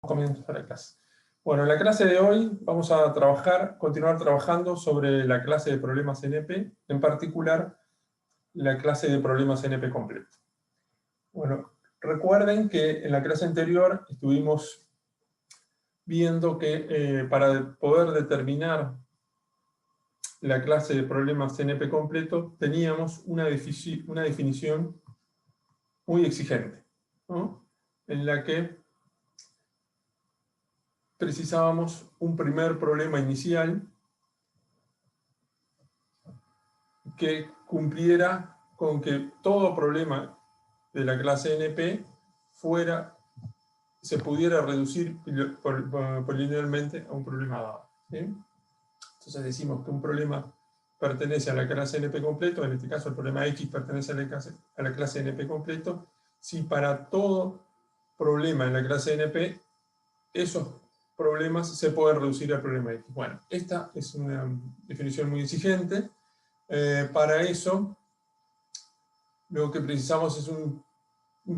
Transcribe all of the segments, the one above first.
Comienzo la clase. Bueno, en la clase de hoy vamos a continuar trabajando sobre la clase de problemas NP, en particular la clase de problemas NP completo. Bueno, recuerden que en la clase anterior estuvimos viendo que para poder determinar la clase de problemas NP completo teníamos una definición muy exigente, ¿no? En la que precisábamos un primer problema inicial que cumpliera con que todo problema de la clase NP se pudiera reducir polinomialmente a un problema dado, ¿sí? Entonces decimos que un problema pertenece a la clase NP completo, en este caso el problema X pertenece a la clase NP completo, si para todo problema en la clase NP esos problemas se pueden reducir al problema X. Bueno, esta es una definición muy exigente. Para eso, lo que precisamos es un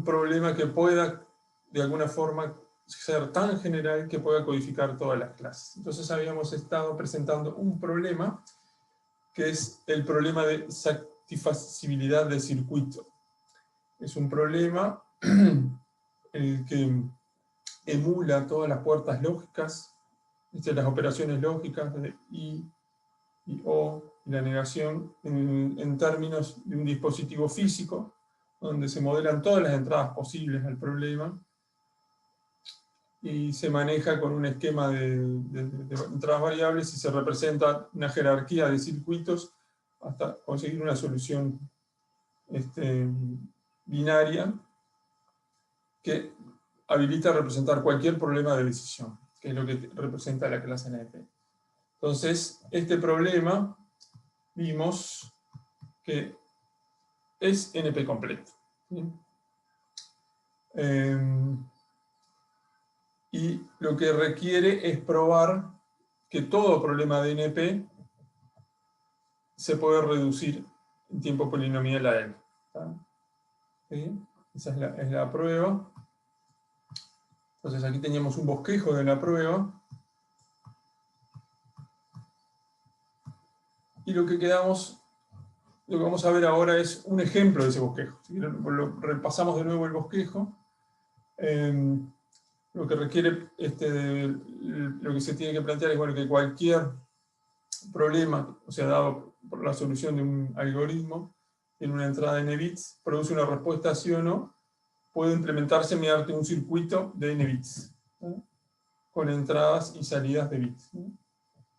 problema que pueda, de alguna forma, ser tan general que pueda codificar todas las clases. Entonces habíamos estado presentando un problema que es el problema de satisfacibilidad del circuito. Es un problema el que emula todas las puertas lógicas, las operaciones lógicas de I y O, y la negación en términos de un dispositivo físico, donde se modelan todas las entradas posibles al problema, y se maneja con un esquema de entradas variables y se representa una jerarquía de circuitos hasta conseguir una solución binaria que habilita a representar cualquier problema de decisión, que es lo que representa la clase NP. Entonces, este problema vimos que es NP completo, ¿sí? Y lo que requiere es probar que todo problema de NP se puede reducir en tiempo polinomial a N. ¿Sí? Esa es la prueba. Entonces aquí teníamos un bosquejo de la prueba. Y lo que vamos a ver ahora es un ejemplo de ese bosquejo. Si repasamos de nuevo el bosquejo. Lo que requiere, lo que se tiene que plantear es, bueno, que cualquier problema, o sea, dado por la solución de un algoritmo en una entrada de n bits, produce una respuesta sí o no, puede implementarse mediante un circuito de n bits, ¿no? Con entradas y salidas de bits, ¿no?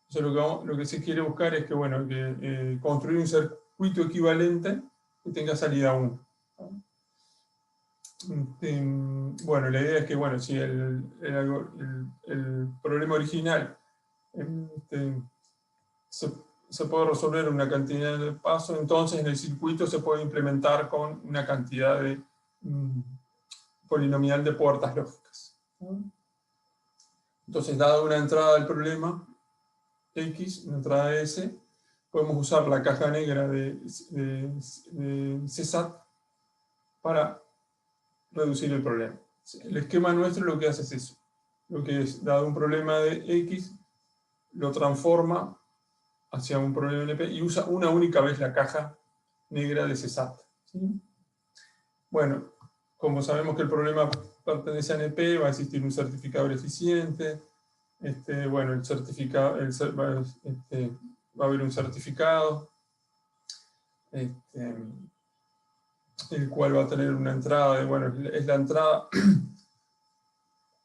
Entonces lo que se quiere buscar es que, bueno, construir un circuito equivalente que tenga salida 1. ¿No? Bueno, la idea es que, bueno, si el problema original se puede resolver en una cantidad de pasos, entonces en el circuito se puede implementar con una cantidad de polinomial de puertas lógicas, ¿no? Entonces, dada una entrada del problema X, una entrada S, podemos usar la caja negra de CSAT para reducir el problema. El esquema nuestro lo que hace es eso. Lo que es, dado un problema de X, lo transforma hacia un problema NP y usa una única vez la caja negra de CSAT, ¿sí? Bueno, como sabemos que el problema pertenece a NP, va a existir un certificador eficiente. Bueno, va a haber un certificado, el cual va a tener una entrada, bueno, es la entrada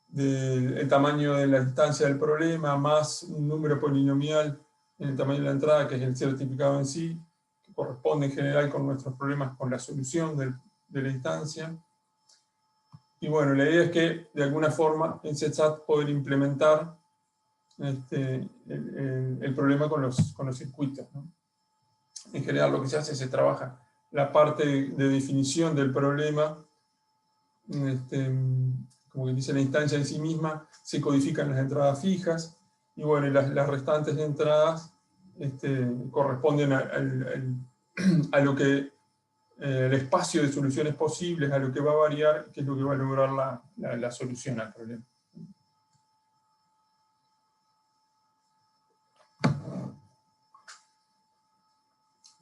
del tamaño de la instancia del problema, más un número polinomial en el tamaño de la entrada, que es el certificado en sí, que corresponde en general con nuestros problemas con la solución de la instancia. Y bueno, la idea es que de alguna forma en CSAT poder implementar el problema con los circuitos, ¿no? En general lo que se hace es se trabaja la parte de definición del problema, como que dice la instancia en sí misma, se codifican las entradas fijas, y bueno, las restantes entradas corresponden a lo que el espacio de soluciones posibles, a lo que va a variar, que es lo que va a lograr la solución al problema.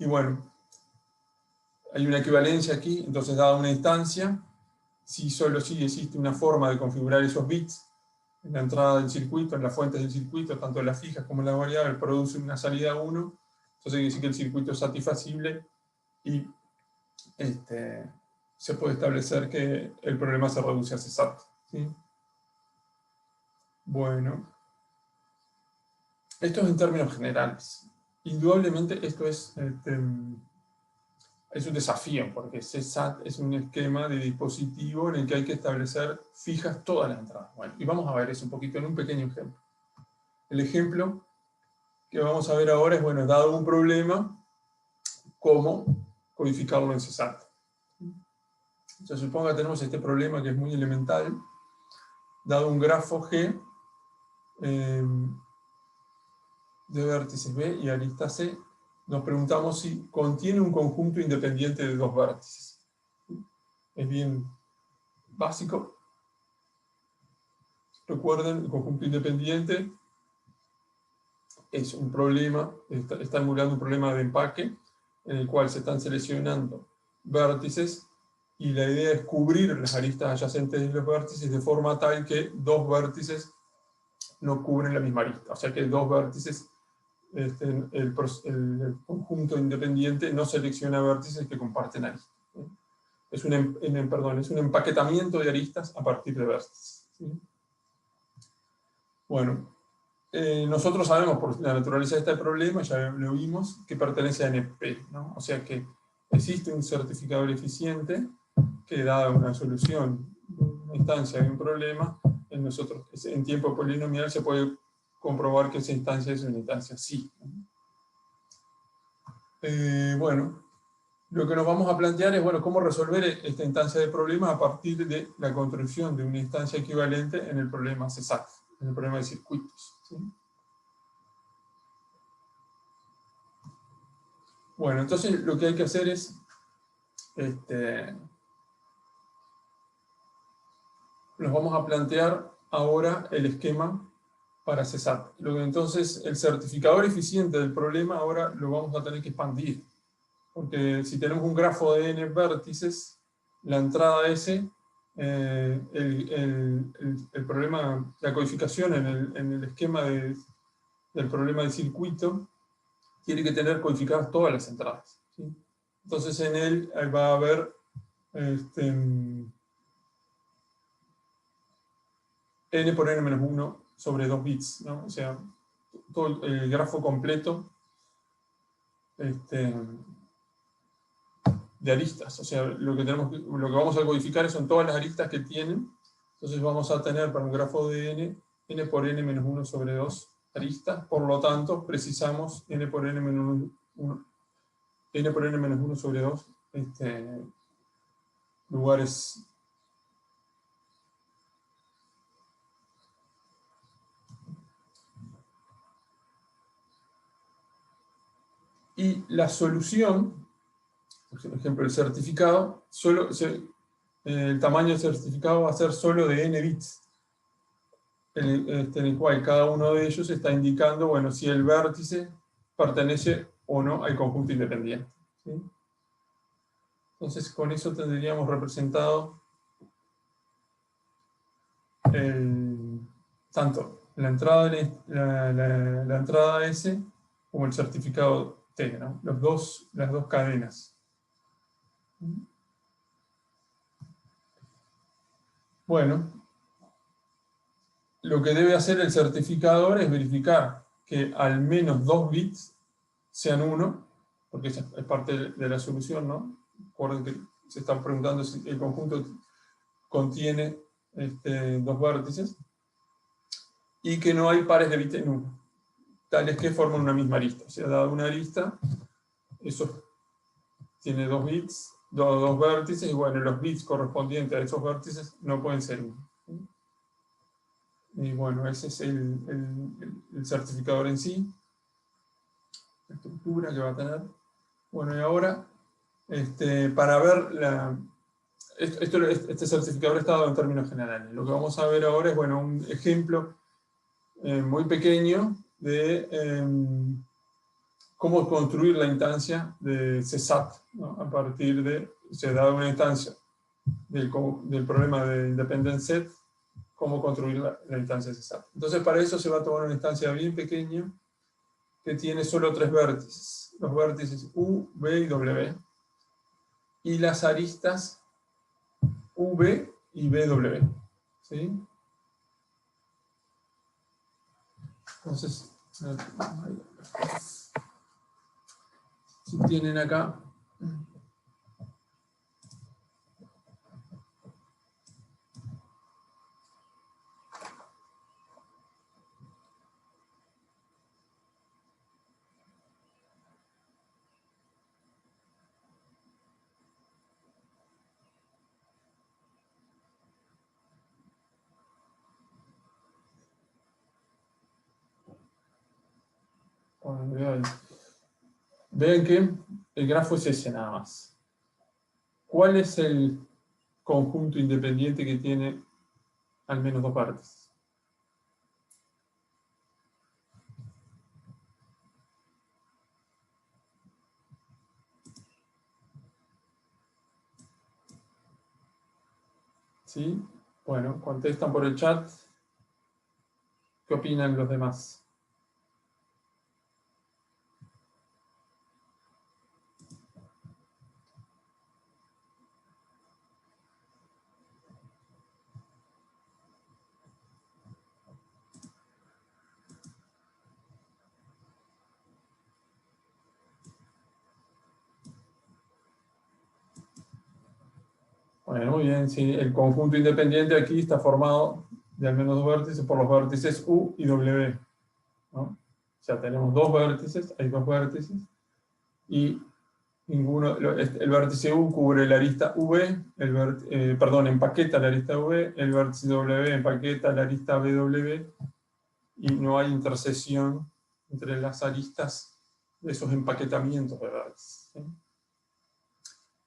Y bueno, hay una equivalencia aquí, entonces dada una instancia, si solo sí existe una forma de configurar esos bits en la entrada del circuito, en las fuentes del circuito, tanto en las fijas como en la variable, produce una salida 1, entonces quiere decir que el circuito es satisfacible y se puede establecer que el problema se reduce a CESAT, ¿sí? Bueno, esto es en términos generales. Indudablemente esto es un desafío, porque CESAT es un esquema de dispositivo en el que hay que establecer fijas todas las entradas. Bueno, y vamos a ver eso un poquito en un pequeño ejemplo. El ejemplo que vamos a ver ahora es, bueno, dado un problema, cómo codificarlo en CESAT. Entonces, supongo que tenemos este problema que es muy elemental, dado un grafo G de vértices B y arista C, nos preguntamos si contiene un conjunto independiente de dos vértices. Es bien básico. Recuerden, el conjunto independiente es un problema, está emulando un problema de empaque, en el cual se están seleccionando vértices, y la idea es cubrir las aristas adyacentes de los vértices de forma tal que dos vértices no cubren la misma arista. O sea que dos vértices, el conjunto independiente no selecciona vértices que comparten aristas. Es un empaquetamiento de aristas a partir de vértices. ¿Sí? Bueno, nosotros sabemos por la naturaleza de este problema, ya lo vimos, que pertenece a NP, ¿no? O sea que existe un certificador eficiente que da una solución, una instancia de un problema, en tiempo polinomial se puede comprobar que esa instancia es una instancia sí. Bueno, lo que nos vamos a plantear es, bueno, cómo resolver esta instancia de problema a partir de la construcción de una instancia equivalente en el problema CESAT, en el problema de circuitos. ¿Sí? Bueno, entonces lo que hay que hacer es nos vamos a plantear ahora el esquema para CESAT. Entonces, el certificador eficiente del problema ahora lo vamos a tener que expandir. Porque si tenemos un grafo de n vértices, la entrada S, el problema, la codificación en el esquema del problema del circuito, tiene que tener codificadas todas las entradas. ¿Sí? Entonces, en él va a haber n por n-1 sobre 2 bits, ¿no? O sea, todo el grafo completo de aristas. O sea, lo que vamos a codificar son todas las aristas que tienen. Entonces vamos a tener para un grafo de n por n-1 sobre 2 aristas. Por lo tanto, precisamos n por n-1 sobre 2 lugares. Y la solución, por ejemplo, el certificado, el tamaño del certificado va a ser solo de n bits, en el cual cada uno de ellos está indicando, bueno, si el vértice pertenece o no al conjunto independiente. ¿Sí? Entonces, con eso tendríamos representado tanto la entrada, la entrada S como el certificado T, ¿no? Las dos cadenas. Bueno, lo que debe hacer el certificador es verificar que al menos 2 bits sean 1, porque esa es parte de la solución, ¿no? Recuerden que se están preguntando si el conjunto contiene 2 vértices, y que no hay pares de bits en 1, tales que forman una misma arista. O sea, dada una arista, eso tiene 2 bits, 2 vértices, y bueno, los bits correspondientes a esos vértices no pueden ser 1. Y bueno, ese es el certificador en sí, la estructura que va a tener. Bueno, y ahora, para ver este certificador está dado en términos generales. Lo que vamos a ver ahora es, bueno, un ejemplo muy pequeño de cómo construir la instancia de CSAT, ¿no? A partir de, se da una instancia del problema de independent set, cómo construir la instancia CSAT. Entonces, para eso se va a tomar una instancia bien pequeña que tiene solo 3 vértices. Los vértices U, V y W. Y las aristas V y BW. ¿Sí? Entonces, si tienen acá, vean que el grafo es ese nada más. ¿Cuál es el conjunto independiente que tiene al menos 2 partes? ¿Sí? Bueno, contestan por el chat. ¿Qué opinan los demás? Bueno, muy bien, sí, el conjunto independiente aquí está formado de al menos 2 vértices por los vértices U y W, ¿no? O sea, tenemos 2 vértices, hay 2 vértices, y el vértice U cubre la arista V, empaqueta la arista V, el vértice W empaqueta la arista BW, y no hay intersección entre las aristas de esos empaquetamientos de vértices, ¿sí?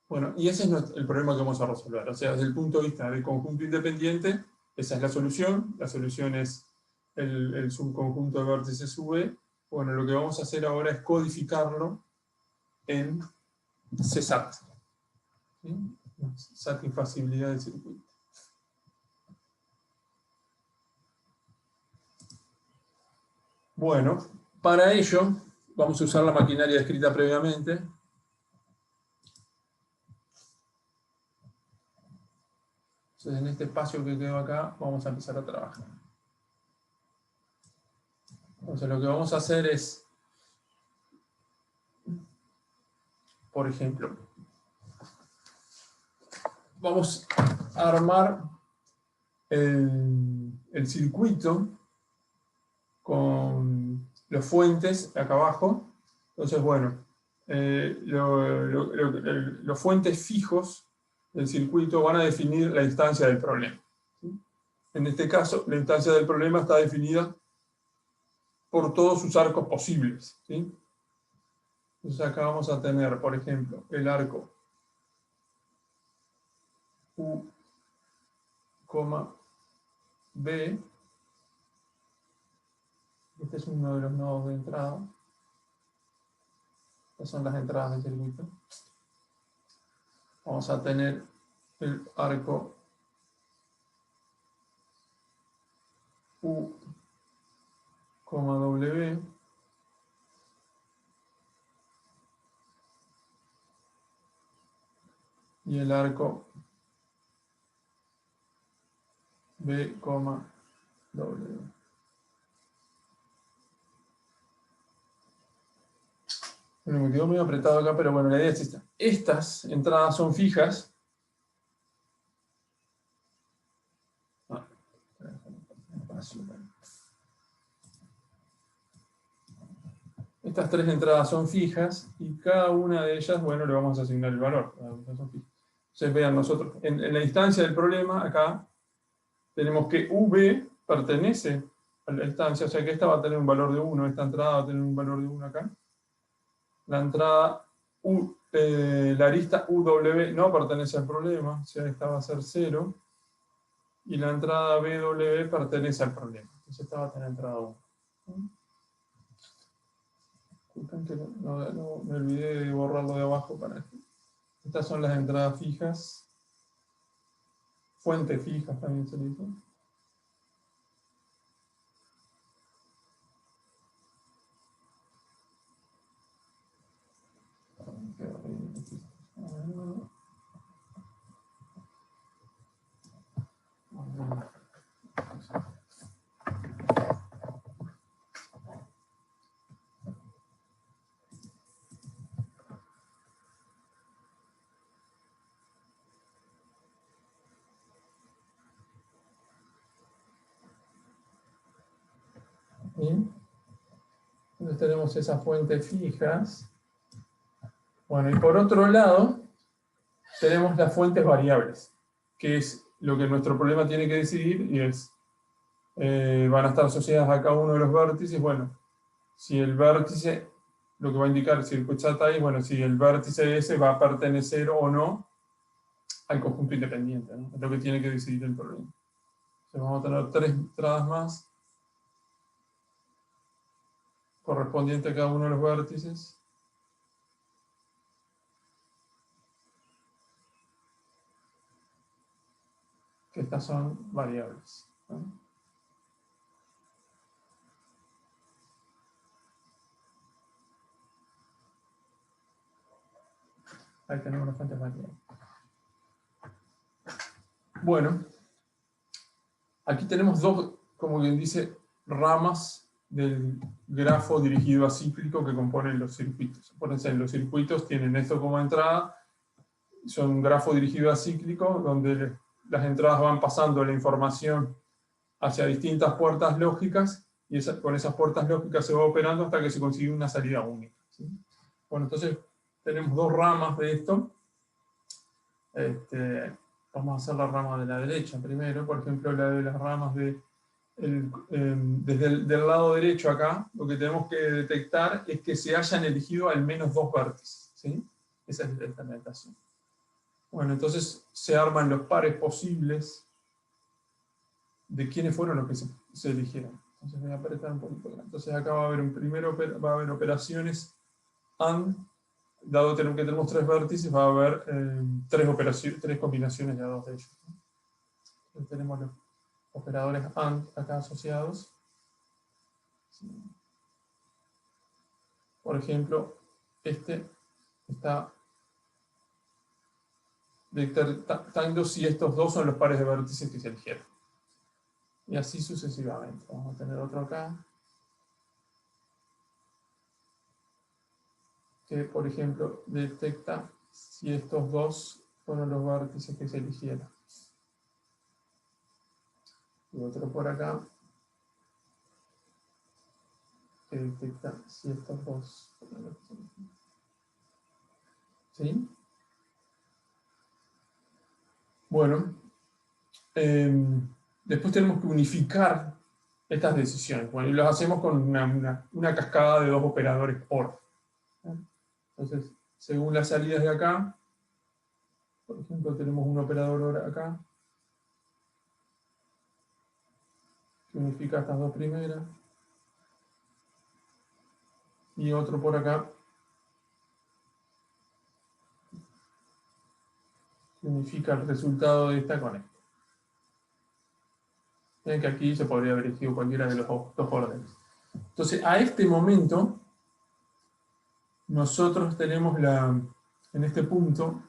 Bueno, y ese es el problema que vamos a resolver. O sea, desde el punto de vista del conjunto independiente, esa es la solución. La solución es el subconjunto de vértices V. Bueno, lo que vamos a hacer ahora es codificarlo en CSAT. ¿Sí? CSAT, infasibilidad del circuito. Bueno, para ello vamos a usar la maquinaria descrita previamente. Entonces, en este espacio que quedó acá, vamos a empezar a trabajar. Entonces, lo que vamos a hacer es, por ejemplo, vamos a armar el circuito con los fuentes acá abajo. Entonces, bueno, los fuentes fijos del circuito van a definir la instancia del problema, ¿sí? En este caso, la instancia del problema está definida por todos sus arcos posibles, ¿sí? Entonces acá vamos a tener, por ejemplo, el arco U, B. Este es uno de los nodos de entrada. Estas son las entradas del circuito. Vamos a tener el arco U, W. Y el arco B, W. Bueno, me quedó muy apretado acá, pero bueno, la idea es esta. Estas entradas son fijas. Estas 3 entradas son fijas y cada una de ellas, bueno, le vamos a asignar el valor. Entonces vean, nosotros en la instancia del problema, acá, tenemos que V pertenece a la instancia, o sea que esta va a tener un valor de 1, esta entrada va a tener un valor de 1 acá. La entrada la arista UW no pertenece al problema, o sea, esta va a ser 0. Y la entrada BW pertenece al problema. Entonces esta va a tener entrada 1. Disculpen que me olvidé de borrarlo de abajo para esto. Estas son las entradas fijas. Fuentes fijas también se dice. Bien. Entonces tenemos esas fuentes fijas. Bueno, y por otro lado, tenemos las fuentes variables, que es lo que nuestro problema tiene que decidir, y es, van a estar asociadas a cada uno de los vértices. Bueno, si el vértice, lo que va a indicar si el ahí, bueno, si el vértice ese va a pertenecer o no al conjunto independiente, ¿no? Es lo que tiene que decidir el problema. Entonces vamos a tener 3 entradas más correspondiente a cada uno de los vértices. Que estas son variables, ¿no? Ahí tenemos las fuentes variables. Bueno, aquí tenemos dos, como quien dice, ramas del grafo dirigido acíclico que componen los circuitos. Acuérdense, los circuitos tienen esto como entrada, son un grafo dirigido acíclico donde las entradas van pasando la información hacia distintas puertas lógicas, y con esas puertas lógicas se va operando hasta que se consigue una salida única, ¿sí? Bueno, entonces tenemos dos ramas de esto. Vamos a hacer la rama de la derecha primero. Por ejemplo, la de las ramas de... desde del lado derecho acá, lo que tenemos que detectar es que se hayan elegido al menos 2 vértices, ¿sí? Esa es la implementación. Bueno, entonces se arman los pares posibles de quiénes fueron los que se eligieron. Entonces voy a apretar un poquito acá. Entonces acá va a haber, va a haber operaciones AND. Dado que tenemos 3 vértices, va a haber 3 combinaciones de a 2 de ellos. Entonces tenemos los operadores AND acá asociados. Por ejemplo, este está detectando si estos dos son los pares de vértices que se eligieron. Y así sucesivamente. Vamos a tener otro acá, que por ejemplo detecta si estos dos fueron los vértices que se eligieron. Y otro por acá, que detecta si estos dos fueron los que se eligieron. ¿Sí? Bueno, después tenemos que unificar estas decisiones. Bueno, y lo hacemos con una cascada de 2 operadores OR. Entonces, según las salidas de acá, por ejemplo, tenemos un operador OR acá, que unifica estas 2 primeras, y otro por acá, que unifica el resultado de esta con esta. Ven que aquí se podría haber elegido cualquiera de los 2 órdenes. Entonces, a este momento, nosotros tenemos en este punto,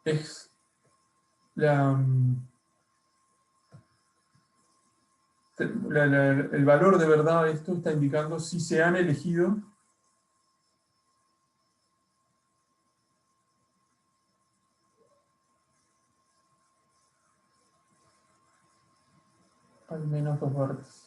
es el valor de verdad de esto está indicando si se han elegido al menos 2 vértices.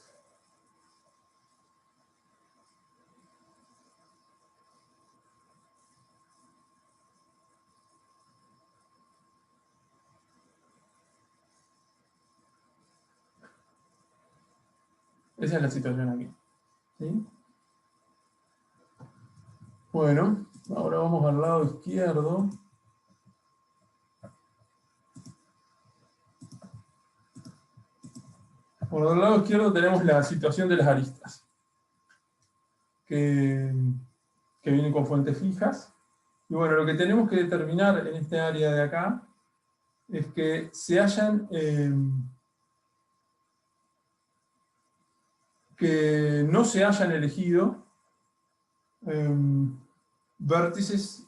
Esa es la situación aquí. ¿Sí? Bueno, ahora vamos al lado izquierdo. Por el lado izquierdo tenemos la situación de las aristas, que vienen con fuentes fijas. Y bueno, lo que tenemos que determinar en este área de acá es que se hayan, que no se hayan elegido vértices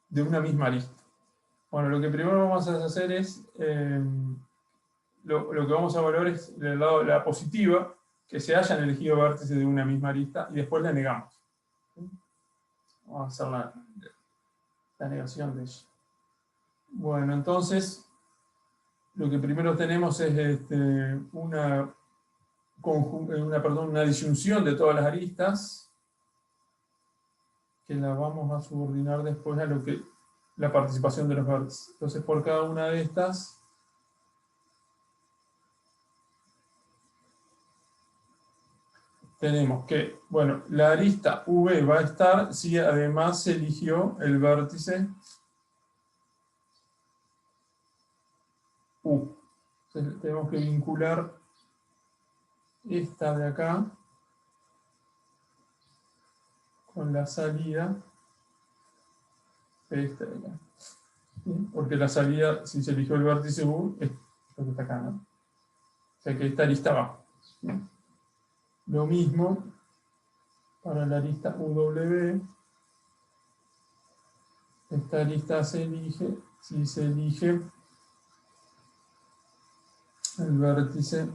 de una misma arista. Bueno, lo que primero vamos a hacer es, lo que vamos a evaluar es del lado de la positiva, que se hayan elegido vértices de una misma arista, y después la negamos. Vamos a hacer la negación de ello. Bueno, entonces, lo que primero tenemos es una disyunción de todas las aristas, que la vamos a subordinar después a lo que la participación de los vértices. Entonces, por cada una de estas, tenemos que, bueno, la arista V va a estar si además se eligió el vértice U. Entonces, tenemos que vincular esta de acá con la salida de esta de acá. ¿Sí? Porque la salida, si se eligió el vértice U, es lo que está acá, ¿no? O sea que esta arista va. ¿Sí? Lo mismo para la arista UW. Esta arista se elige si se elige el vértice,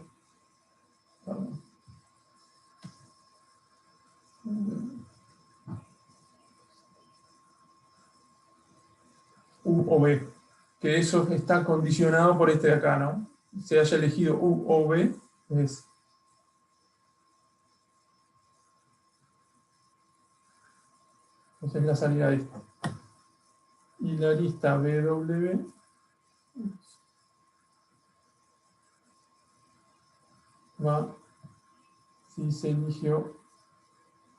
perdón, U o B, que eso está condicionado por este de acá, ¿no? Se haya elegido U o B, esa es la salida de esta. Y la arista BW va si se eligió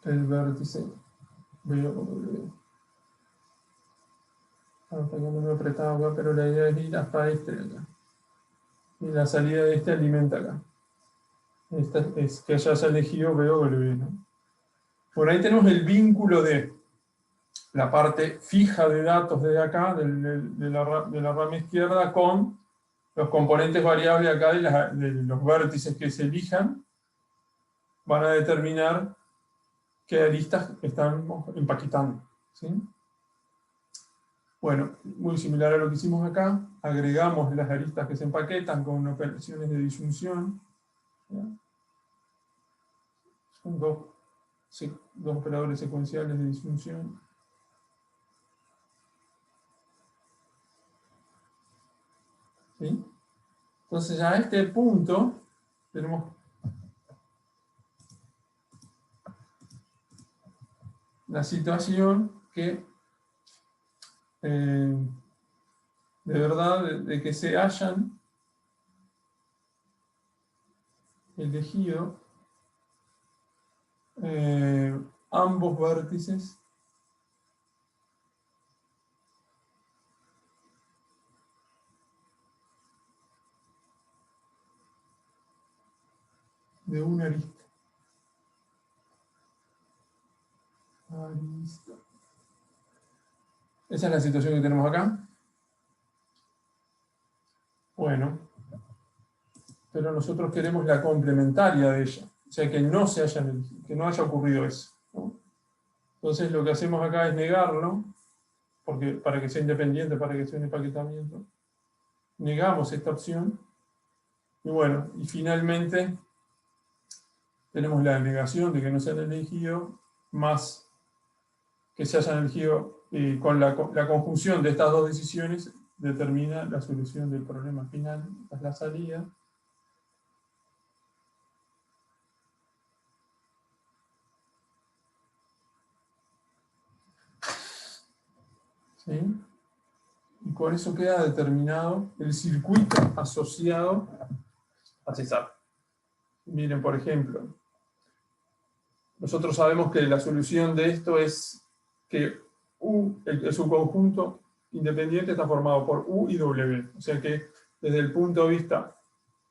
el vértice BW. Está quedando muy apretado acá, pero la idea es ir hasta este de acá. Y la salida de este alimenta acá. Esta es que ya se ha elegido BW, ¿no? Por ahí tenemos el vínculo de la parte fija de datos de acá, de la rama izquierda, con los componentes variables acá de los vértices que se elijan, van a determinar qué aristas estamos empaquetando. ¿Sí? Bueno, muy similar a lo que hicimos acá, agregamos las aristas que se empaquetan con operaciones de disyunción. ¿Ya? Son dos operadores secuenciales de disyunción. ¿Sí? Entonces, a este punto, tenemos la situación que, de verdad, de que se hayan elegido ambos vértices de una arista. Esa es la situación que tenemos acá. Bueno, pero nosotros queremos la complementaria de ella. O sea, que no se hayan elegido, que no haya ocurrido eso, ¿no? Entonces lo que hacemos acá es negarlo, porque para que sea independiente, para que sea un empaquetamiento. Negamos esta opción. Y bueno, y finalmente tenemos la negación de que no se han elegido, más que se hayan elegido, con la conjunción de estas dos decisiones determina la solución del problema final. Esta es la salida. ¿Sí? Y con eso queda determinado el circuito asociado a CESAR. Miren, por ejemplo, nosotros sabemos que la solución de esto es que el subconjunto independiente está formado por U y W. O sea que desde el punto de vista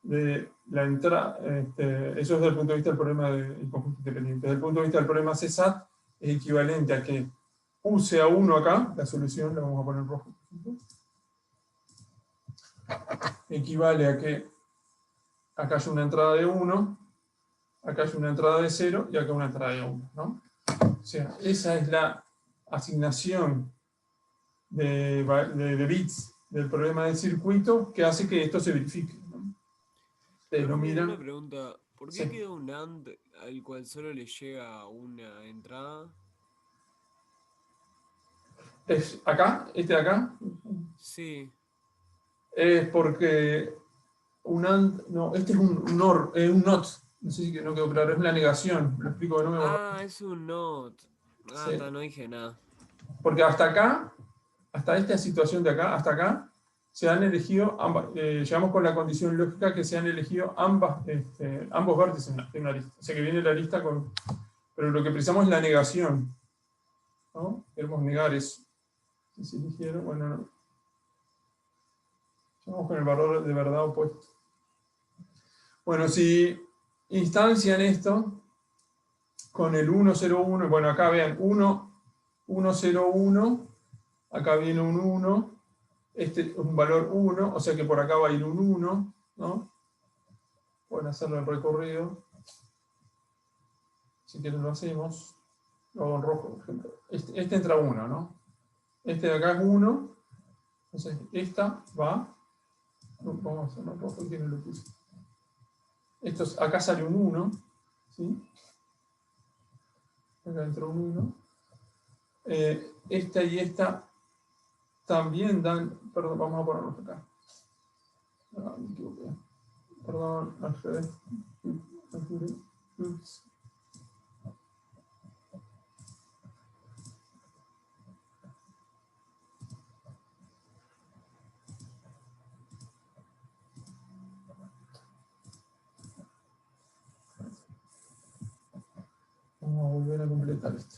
de la entrada, eso es desde el punto de vista del problema del conjunto independiente. Desde el punto de vista del problema CSAT, es equivalente a que U sea 1 acá, la solución la vamos a poner rojo, por ejemplo. Equivale a que acá hay una entrada de 1, acá hay una entrada de 0 y acá una entrada de 1, ¿no? O sea, esa es la asignación de bits del problema del circuito que hace que esto se verifique, ¿no? Ustedes lo Profe, una miran. pregunta. ¿Por qué Sí. queda un AND al cual solo le llega una entrada? Es acá, este de acá, Sí. es porque un AND, no, este es un NOR, un NOT, no sé si no quedó claro, es la negación, lo explico de nuevo. Ah, es un NOT. Ah, Sí. está, no dije nada. Porque hasta acá, hasta esta situación de acá, hasta acá, se han elegido, llegamos con la condición lógica que se han elegido ambos vértices en una lista. O sea que viene la lista con... Pero lo que precisamos es la negación, ¿no? Queremos negar eso. Si se eligieron, bueno, no. Vamos con el valor de verdad opuesto. Bueno, si instancian esto con el 101, bueno, acá vean, 101, acá viene un 1, este es un valor 1, o sea que por acá va a ir un 1, ¿no? Pueden hacerlo el recorrido. Si quieren lo hacemos. Lo hago en rojo, por ejemplo. Este entra 1, ¿no? Este de acá es 1. Entonces, esta va. Vamos a hacerlo en rojo, ¿quién lo puso? Acá sale un 1, ¿sí? Acá entró un 1. Esta y esta también dan. Perdón, vamos a ponerlos acá. No, me equivoqué. Perdón, al revés. Ups. Vamos a volver a completar esto.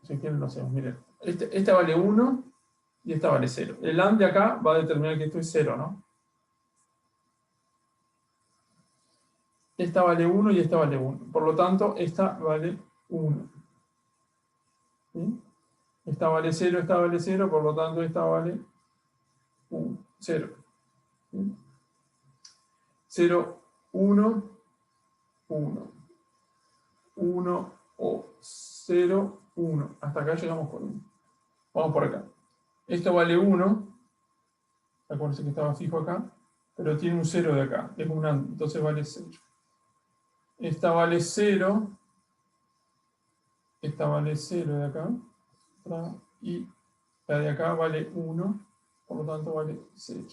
Si quieren lo hacemos. Miren, esta vale 1 y esta vale 0. El AND de acá va a determinar que esto es 0, ¿no? Esta vale 1 y esta vale 1. Por lo tanto, esta vale 1. ¿Sí? Esta vale 0, por lo tanto, esta vale 1, 0. ¿Sí? 0, 1, 1. 1 o 0, 1. Hasta acá llegamos con 1. Vamos por acá. Esto vale 1. Acuérdense que estaba fijo acá. Pero tiene un 0 de acá. Es un AND, entonces vale 0. Esta vale 0. Esta vale 0 de acá. Y la de acá vale 1. Por lo tanto vale 0.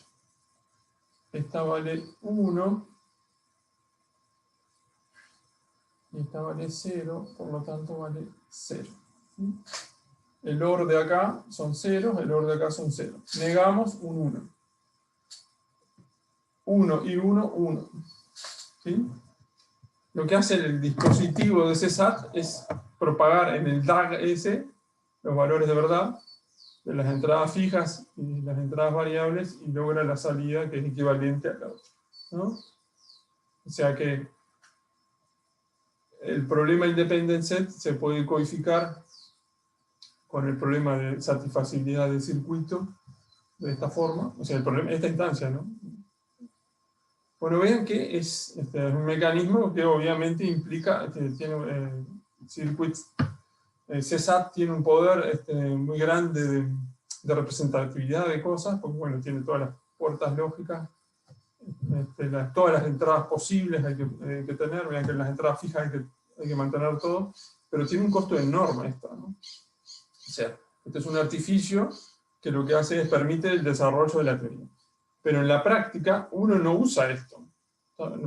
Esta vale 1. Y esta vale 0. Por lo tanto vale 0. El OR de acá son 0. El OR de acá son 0. Negamos un 1. 1 y 1, 1. ¿Sí? Lo que hace el dispositivo de CSAT es propagar en el DAG S los valores de verdad de las entradas fijas y las entradas variables y logra la salida que es equivalente a la otra, ¿no? O sea que el problema independent set se puede codificar con el problema de satisfacibilidad del circuito de esta forma, o sea, el problema, esta instancia, ¿no? Bueno, vean que es un mecanismo que obviamente implica, tiene circuits, CSAT tiene un poder muy grande de representatividad de cosas, porque bueno, tiene todas las puertas lógicas, todas las entradas posibles hay que tener, vean que en las entradas fijas hay que mantener todo, pero tiene un costo enorme esto, ¿no? O sea, este es un artificio que lo que hace es permite el desarrollo de la teoría. Pero en la práctica uno no usa esto.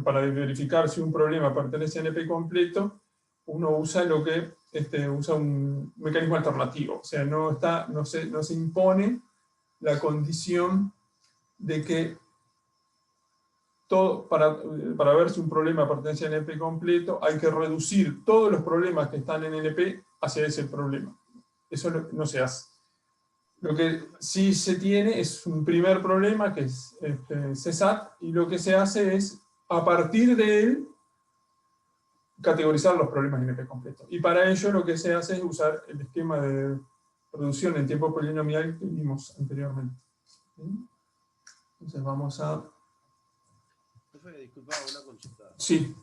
Para verificar si un problema pertenece a NP completo, uno usa usa un mecanismo alternativo. O sea, no se impone la condición de que para ver si un problema pertenece a NP completo, hay que reducir todos los problemas que están en NP hacia ese problema. Eso no se hace. Lo que sí se tiene es un primer problema, que es CSAT, y lo que se hace es, a partir de él, categorizar los problemas NP completos. Y para ello lo que se hace es usar el esquema de reducción en tiempo polinomial que vimos anteriormente. ¿Sí? Entonces vamos a... Disculpa, una consulta. Sí.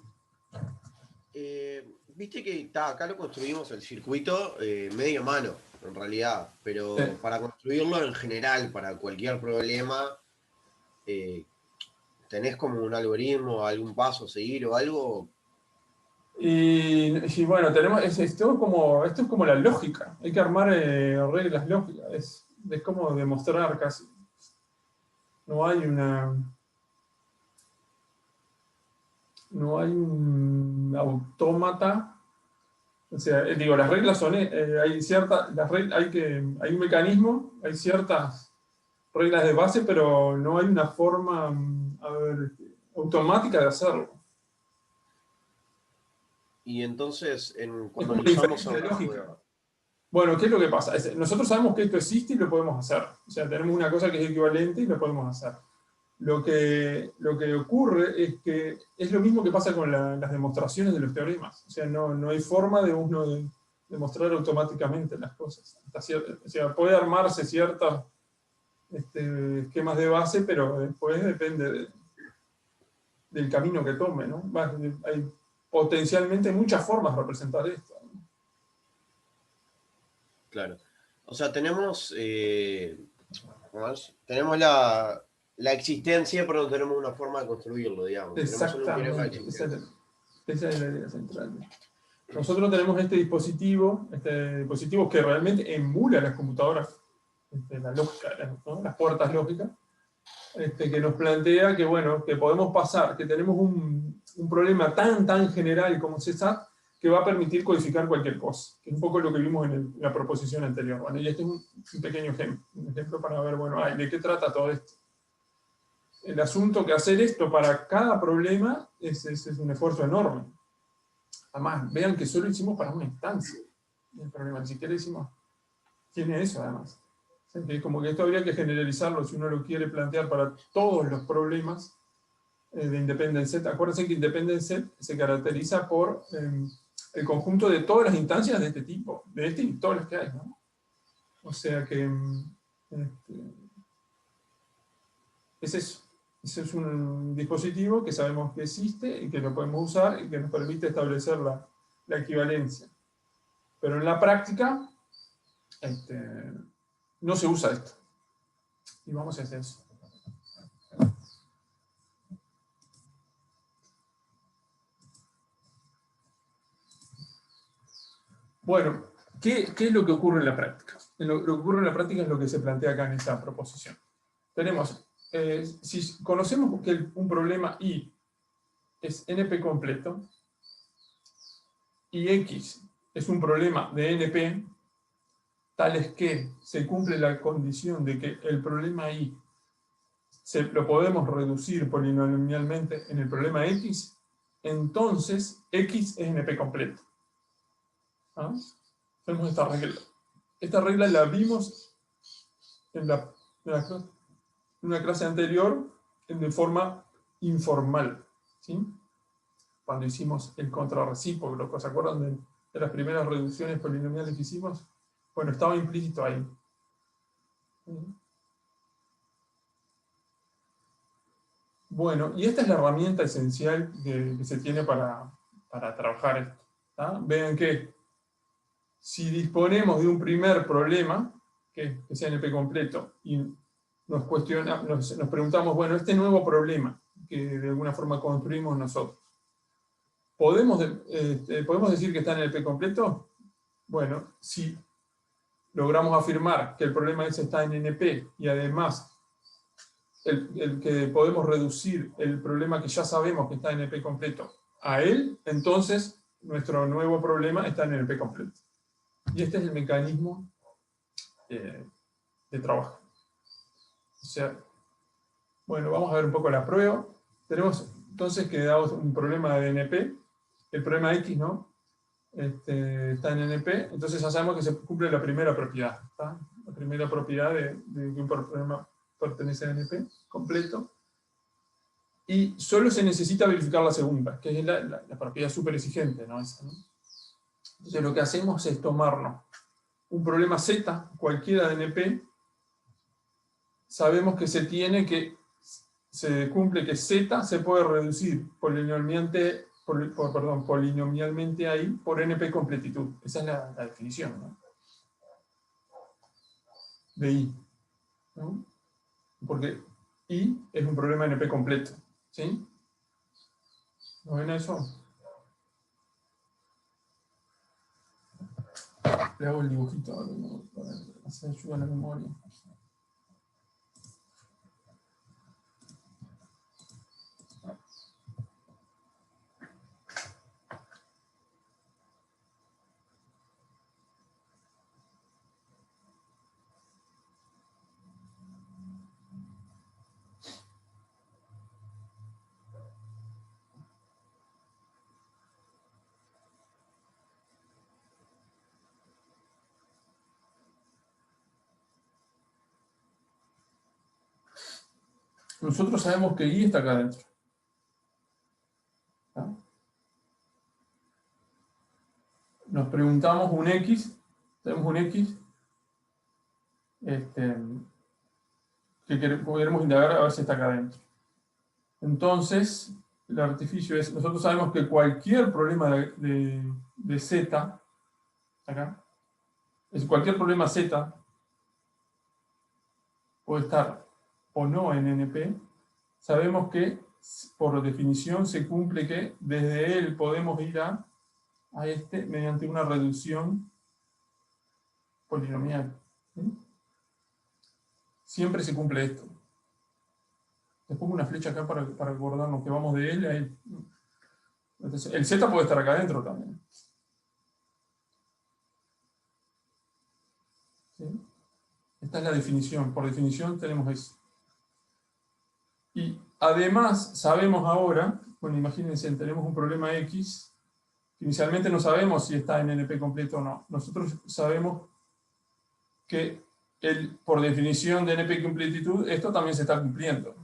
Viste que acá lo construimos el circuito medio mano, en realidad, pero Sí. para construirlo en general, para cualquier problema, ¿tenés como un algoritmo, algún paso a seguir o algo? Y bueno, esto es como la lógica. Hay que armar reglas lógicas. Es como demostrar casi. No hay un autómata. O sea, digo, las reglas son, hay un mecanismo, hay ciertas reglas de base, pero no hay una forma, automática de hacerlo. Y entonces, cuando Es lo usamos una en una lógica. prueba. Bueno, ¿qué es lo que pasa? Nosotros sabemos que esto existe y lo podemos hacer. O sea, tenemos una cosa que es equivalente y lo podemos hacer. Lo que ocurre es que es lo mismo que pasa con las demostraciones de los teoremas. O sea, no hay forma de uno demostrar automáticamente las cosas. O sea, puede armarse ciertos esquemas de base, pero después depende del camino que tome, ¿no? Hay potencialmente muchas formas de representar esto. Claro. O sea, tenemos la existencia, pero no tenemos una forma de construirlo, digamos. Exactamente. Esa es la idea central. Nosotros tenemos este dispositivo que realmente emula las computadoras, la lógica, ¿no? Las puertas lógicas, que nos plantea que, bueno, que podemos pasar, que tenemos un problema tan general como CSAT, que va a permitir codificar cualquier cosa, que es un poco lo que vimos en la proposición anterior. Bueno, y este es un pequeño ejemplo, para ver, bueno, ¿de qué trata todo esto? El asunto que hacer esto para cada problema es un esfuerzo enorme. Además, vean que solo hicimos para una instancia el problema, ni siquiera tiene eso además. O sea, que como que esto habría que generalizarlo si uno lo quiere plantear para todos los problemas de Independent Set. Acuérdense que Independent Set se caracteriza por el conjunto de todas las instancias de este tipo, de este y todas las que hay, ¿no? O sea que es eso. Ese es un dispositivo que sabemos que existe y que lo podemos usar y que nos permite establecer la equivalencia. Pero en la práctica no se usa esto. Y vamos a hacer eso. Bueno, ¿qué es lo que ocurre en la práctica? Lo que ocurre en la práctica es lo que se plantea acá en esta proposición. Tenemos, si conocemos que un problema I es NP completo, y X es un problema de NP, tales que se cumple la condición de que el problema I lo podemos reducir polinomialmente en el problema X, entonces X es NP completo. ¿Ah? Tenemos esta regla. Esta regla la vimos en una clase anterior de forma informal, ¿sí? Cuando hicimos el contrarrecíproco, ¿se acuerdan de las primeras reducciones polinomiales que hicimos? Bueno, estaba implícito ahí. Bueno, y esta es la herramienta esencial que se tiene para trabajar esto. ¿Tá? Vean que si disponemos de un primer problema, que sea NP completo, y nos preguntamos, bueno, este nuevo problema que de alguna forma construimos nosotros, ¿podemos decir que está en NP completo? Bueno, si logramos afirmar que el problema ese está en NP y además el que podemos reducir el problema que ya sabemos que está en NP completo a él, entonces nuestro nuevo problema está en NP completo. Y este es el mecanismo de trabajo. O sea, bueno, vamos a ver un poco la prueba. tenemos entonces que damos un problema de NP, el problema X, ¿no? Está en NP, entonces ya sabemos que se cumple la primera propiedad, ¿está? La primera propiedad de que un problema pertenece a NP completo. Y solo se necesita verificar la segunda, que es la propiedad súper exigente, ¿no? Esa, ¿no? Entonces lo que hacemos es tomarnos un problema Z, cualquiera de NP, sabemos que se cumple que Z se puede reducir polinomialmente ahí por NP completitud. Esa es la definición, ¿no? De I, ¿no? Porque I es un problema NP completo, ¿sí? ¿No ven eso? Le hago el dibujito para hacer ayuda a la memoria. Nosotros sabemos que I está acá adentro. ¿No? Nos preguntamos un X, tenemos un X, que queremos indagar a ver si está acá adentro. Entonces, el artificio es, nosotros sabemos que cualquier problema de Z, acá, cualquier problema Z puede estar o no en NP. Sabemos que, por definición, se cumple que desde él podemos ir a mediante una reducción polinomial. ¿Sí? Siempre se cumple esto. Les pongo una flecha acá para acordarnos que vamos de él a él. Entonces, el Z puede estar acá adentro también. ¿Sí? Esta es la definición. Por definición tenemos eso. Y además sabemos ahora, bueno, imagínense, tenemos un problema X, que inicialmente no sabemos si está en NP completo o no. Nosotros sabemos que por definición de NP completitud, esto también se está cumpliendo.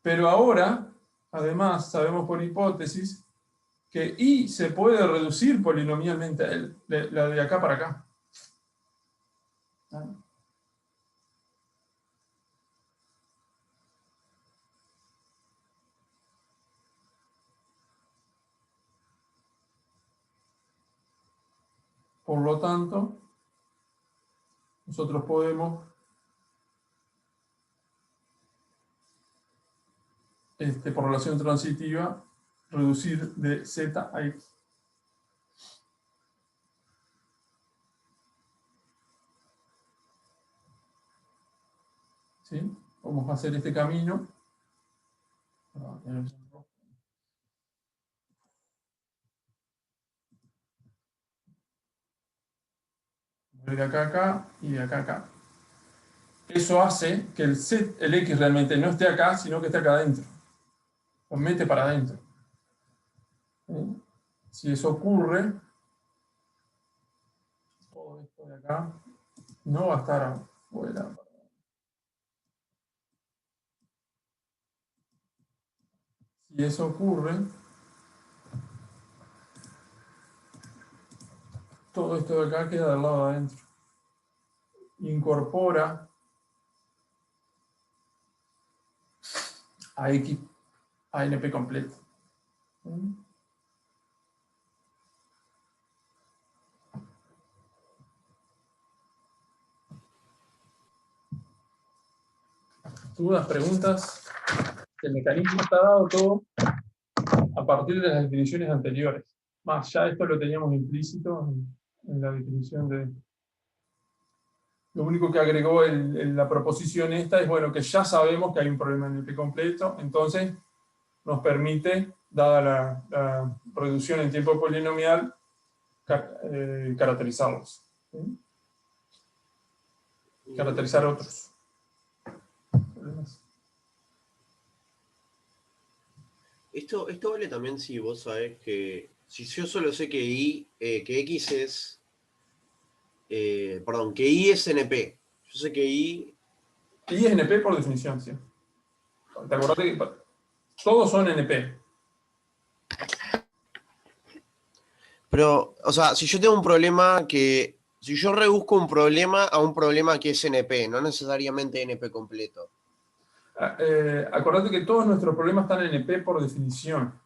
Pero ahora, además, sabemos por hipótesis que I se puede reducir polinomialmente a él, la de acá para acá. ¿Ah? Por lo tanto, nosotros podemos por relación transitiva reducir de Z a X. ¿Sí? Vamos a hacer este camino. De acá a acá y de acá a acá. Eso hace que el X realmente no esté acá, sino que esté acá adentro. Lo mete para adentro. ¿Sí? Si eso ocurre, todo esto de acá no va a estar afuera. Si eso ocurre, todo esto de acá queda del lado de adentro. Incorpora a X a NP completo. ¿Sí? ¿Dudas, preguntas? El mecanismo está dado todo a partir de las definiciones anteriores. Más, ya esto lo teníamos implícito en la definición de... Lo único que agregó la proposición esta es, bueno, que ya sabemos que hay un problema en el P completo, entonces nos permite, dada la reducción en tiempo polinomial, caracterizarlos. ¿Sí? Caracterizar otros problemas. Esto vale también si vos sabés que, si yo solo sé que X es, perdón, que Y es NP. Yo sé que Y, Y es NP por definición, sí. ¿Te acordás que todos son NP? pero, o sea, si yo tengo un problema si yo rebusco un problema a un problema que es NP, no necesariamente NP completo. Acordate que todos nuestros problemas están en NP por definición.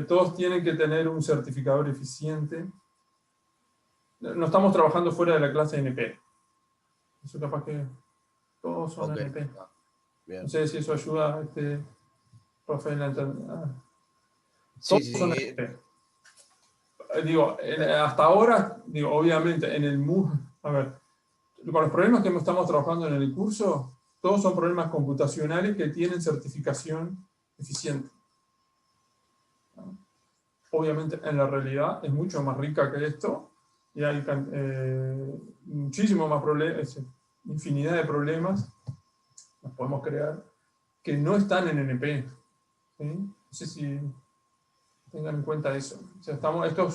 Todos tienen que tener un certificador eficiente. No estamos trabajando fuera de la clase NP. Eso capaz que todos son Ok, NP. bien. No sé si eso ayuda a Rafael a entender. Sí, Todos sí, son sí. NP. Digo, hasta ahora, digo, obviamente, en el MUG, a ver, con los problemas que estamos trabajando en el curso, todos son problemas computacionales que tienen certificación eficiente. Obviamente, en la realidad es mucho más rica que esto y hay muchísimo más problemas, infinidad de problemas los podemos crear que no están en NP. ¿Sí? No sé si tengan en cuenta eso. O sea, esto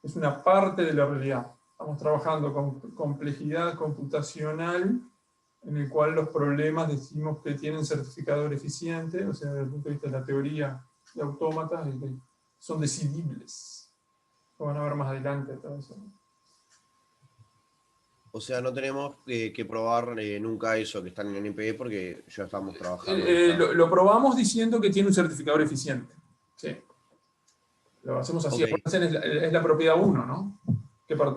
es una parte de la realidad. Estamos trabajando con complejidad computacional en el cual los problemas decimos que tienen certificador eficiente, o sea, desde el punto de vista de la teoría de autómatas, y que son decidibles. Lo van a ver más adelante. Todo eso. O sea, no tenemos que probar nunca eso que están en NP porque ya estamos trabajando en esta. Lo probamos diciendo que tiene un certificador eficiente. Sí. Lo hacemos así. Ok. Es la propiedad 1, ¿no?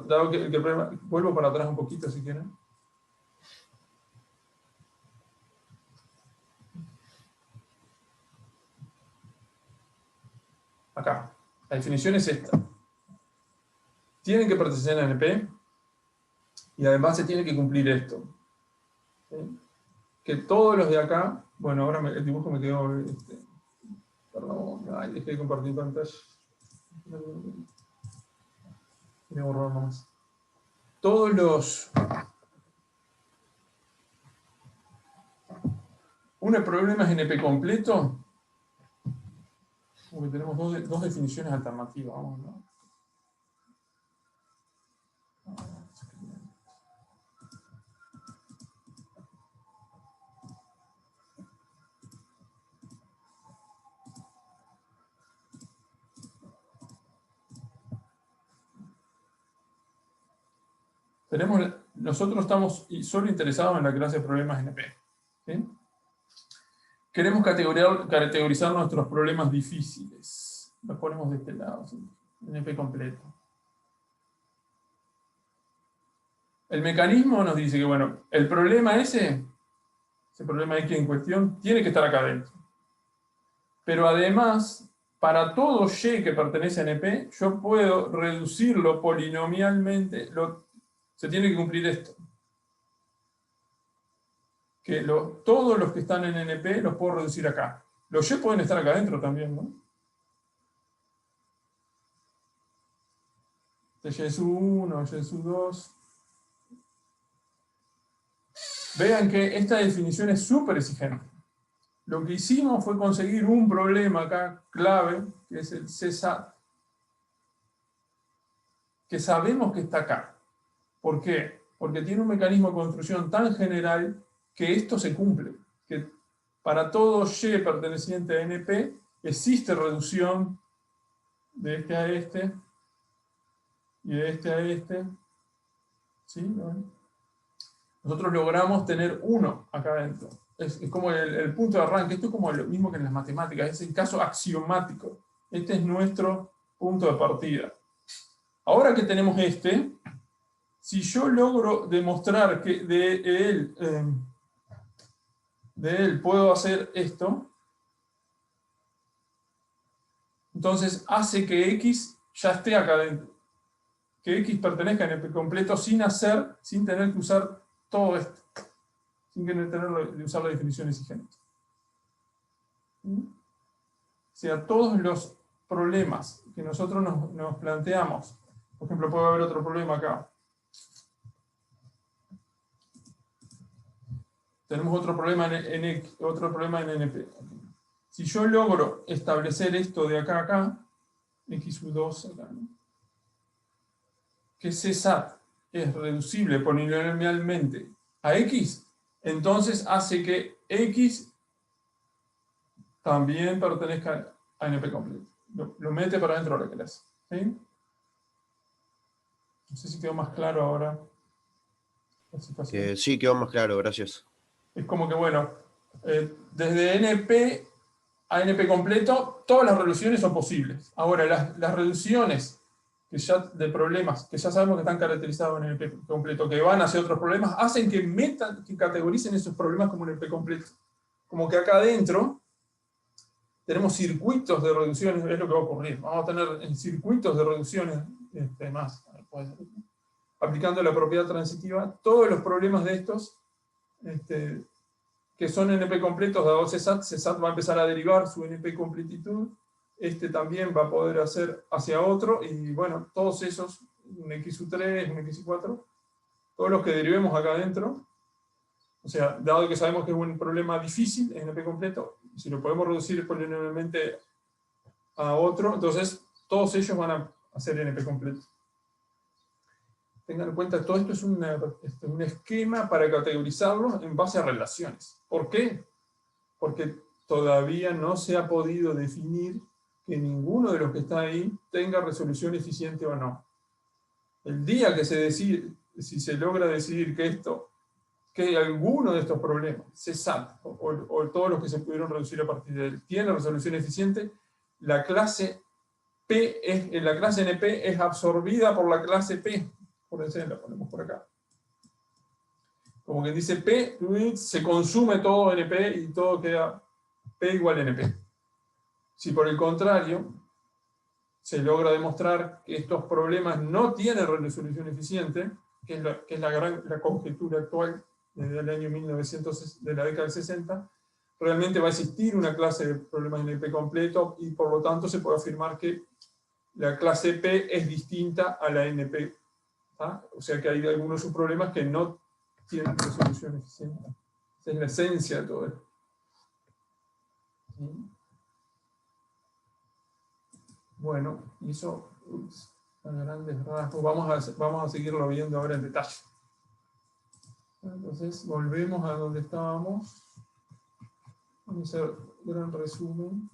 Dado que el problema, vuelvo para atrás un poquito si quieren. Acá. La definición es esta. Tienen que pertenecer a NP y además se tiene que cumplir esto. ¿Sí? Que todos los de acá, bueno, ahora el dibujo me quedó, perdón, ay, dejé de compartir pantalla. Voy a borrar nomás. Todos los... Un problema es NP completo, porque tenemos dos definiciones alternativas. Vamos, ¿no? Nosotros estamos solo interesados en la clase de problemas NP. ¿Sí? Queremos categorizar nuestros problemas difíciles. Los ponemos de este lado, ¿sí? NP completo. El mecanismo nos dice que, bueno, el problema ese problema X en cuestión, tiene que estar acá adentro. Pero además, para todo Y que pertenece a NP, yo puedo reducirlo polinomialmente. Se tiene que cumplir esto. Que todos los que están en NP los puedo reducir acá. Los Y pueden estar acá adentro también, ¿no? Y es 1, Y es 2. Vean que esta definición es súper exigente. Lo que hicimos fue conseguir un problema acá clave, que es el CSAT, que sabemos que está acá. ¿Por qué? Porque tiene un mecanismo de construcción tan general que esto se cumple. Que para todo Y perteneciente a NP existe reducción de este a este y de este a este. ¿Sí? Nosotros logramos tener 1 acá adentro. Es como el punto de arranque. Esto es como lo mismo que en las matemáticas. Es el caso axiomático. Este es nuestro punto de partida. Ahora que tenemos si yo logro demostrar que de él puedo hacer esto, entonces hace que X ya esté acá adentro. Que X pertenezca en el completo sin tener que usar todo esto. Sin tener que usar la definición exigente. O sea, todos los problemas que nosotros nos planteamos, por ejemplo, puede haber otro problema acá. Tenemos otro problema en NP. Si yo logro establecer esto de acá a acá, XU2 acá, ¿no? Que CSAT es reducible polinomialmente a X, entonces hace que X también pertenezca a NP completo. Lo mete para dentro de la clase. ¿Sí? No sé si quedó más claro ahora la situación. Sí, quedó más claro, gracias. Es como que, bueno, desde NP a NP completo, todas las reducciones son posibles. Ahora, las reducciones que ya, de problemas que ya sabemos que están caracterizados en NP completo, que van hacia otros problemas, hacen que categoricen esos problemas como NP completo. Como que acá adentro tenemos circuitos de reducciones, es lo que va a ocurrir. Vamos a tener circuitos de reducciones más, pues, aplicando la propiedad transitiva, todos los problemas de estos que son NP completos, dado CSAT, CSAT va a empezar a derivar su NP completitud, también va a poder hacer hacia otro, y bueno, todos esos, un XU3, un XU4, todos los que derivemos acá adentro, o sea, dado que sabemos que es un problema difícil, NP completo, si lo podemos reducir polinomialmente a otro, entonces todos ellos van a hacer NP completo. Tengan en cuenta, todo esto es un esquema para categorizarlos en base a relaciones. ¿Por qué? Porque todavía no se ha podido definir que ninguno de los que está ahí tenga resolución eficiente o no. El día que se decide, si se logra decidir que alguno de estos problemas, CSAT, o todos los que se pudieron reducir a partir de él, tiene resolución eficiente, la clase la clase NP es absorbida por la clase P. Por eso la ponemos por acá. Como que dice P, se consume todo NP y todo queda P igual a NP. Si por el contrario se logra demostrar que estos problemas no tienen resolución eficiente, que es la conjetura actual desde el año 1900, de la década del 60, realmente va a existir una clase de problemas NP completo y por lo tanto se puede afirmar que la clase P es distinta a la NP. O sea que hay algunos subproblemas que no tienen resolución eficiente. Esa es la esencia de todo esto. ¿Sí? Bueno, y eso a grandes rasgos. Vamos a seguirlo viendo ahora en detalle. Entonces, volvemos a donde estábamos. Vamos a hacer un gran resumen.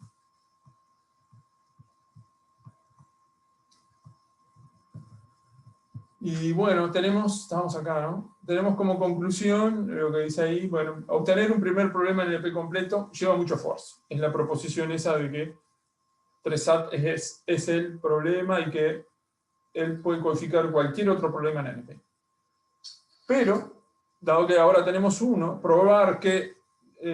Y bueno, estamos acá, ¿no? Tenemos como conclusión lo que dice ahí, bueno, obtener un primer problema en el NP completo lleva mucho esfuerzo. Es la proposición esa de que 3SAT es el problema y que él puede codificar cualquier otro problema en NP. Pero, dado que ahora tenemos uno, probar que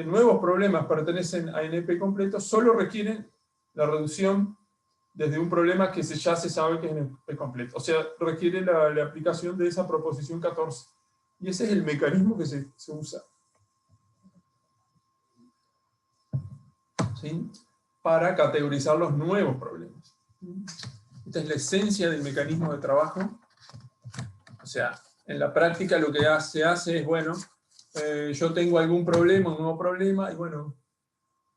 nuevos problemas pertenecen a NP completo solo requieren la reducción desde un problema que ya se sabe que es NP completo. O sea, requiere la aplicación de esa proposición 14. Y ese es el mecanismo que se usa. ¿Sí? Para categorizar los nuevos problemas. Esta es la esencia del mecanismo de trabajo. O sea, en la práctica lo que se hace es, bueno, yo tengo algún problema, un nuevo problema, y bueno,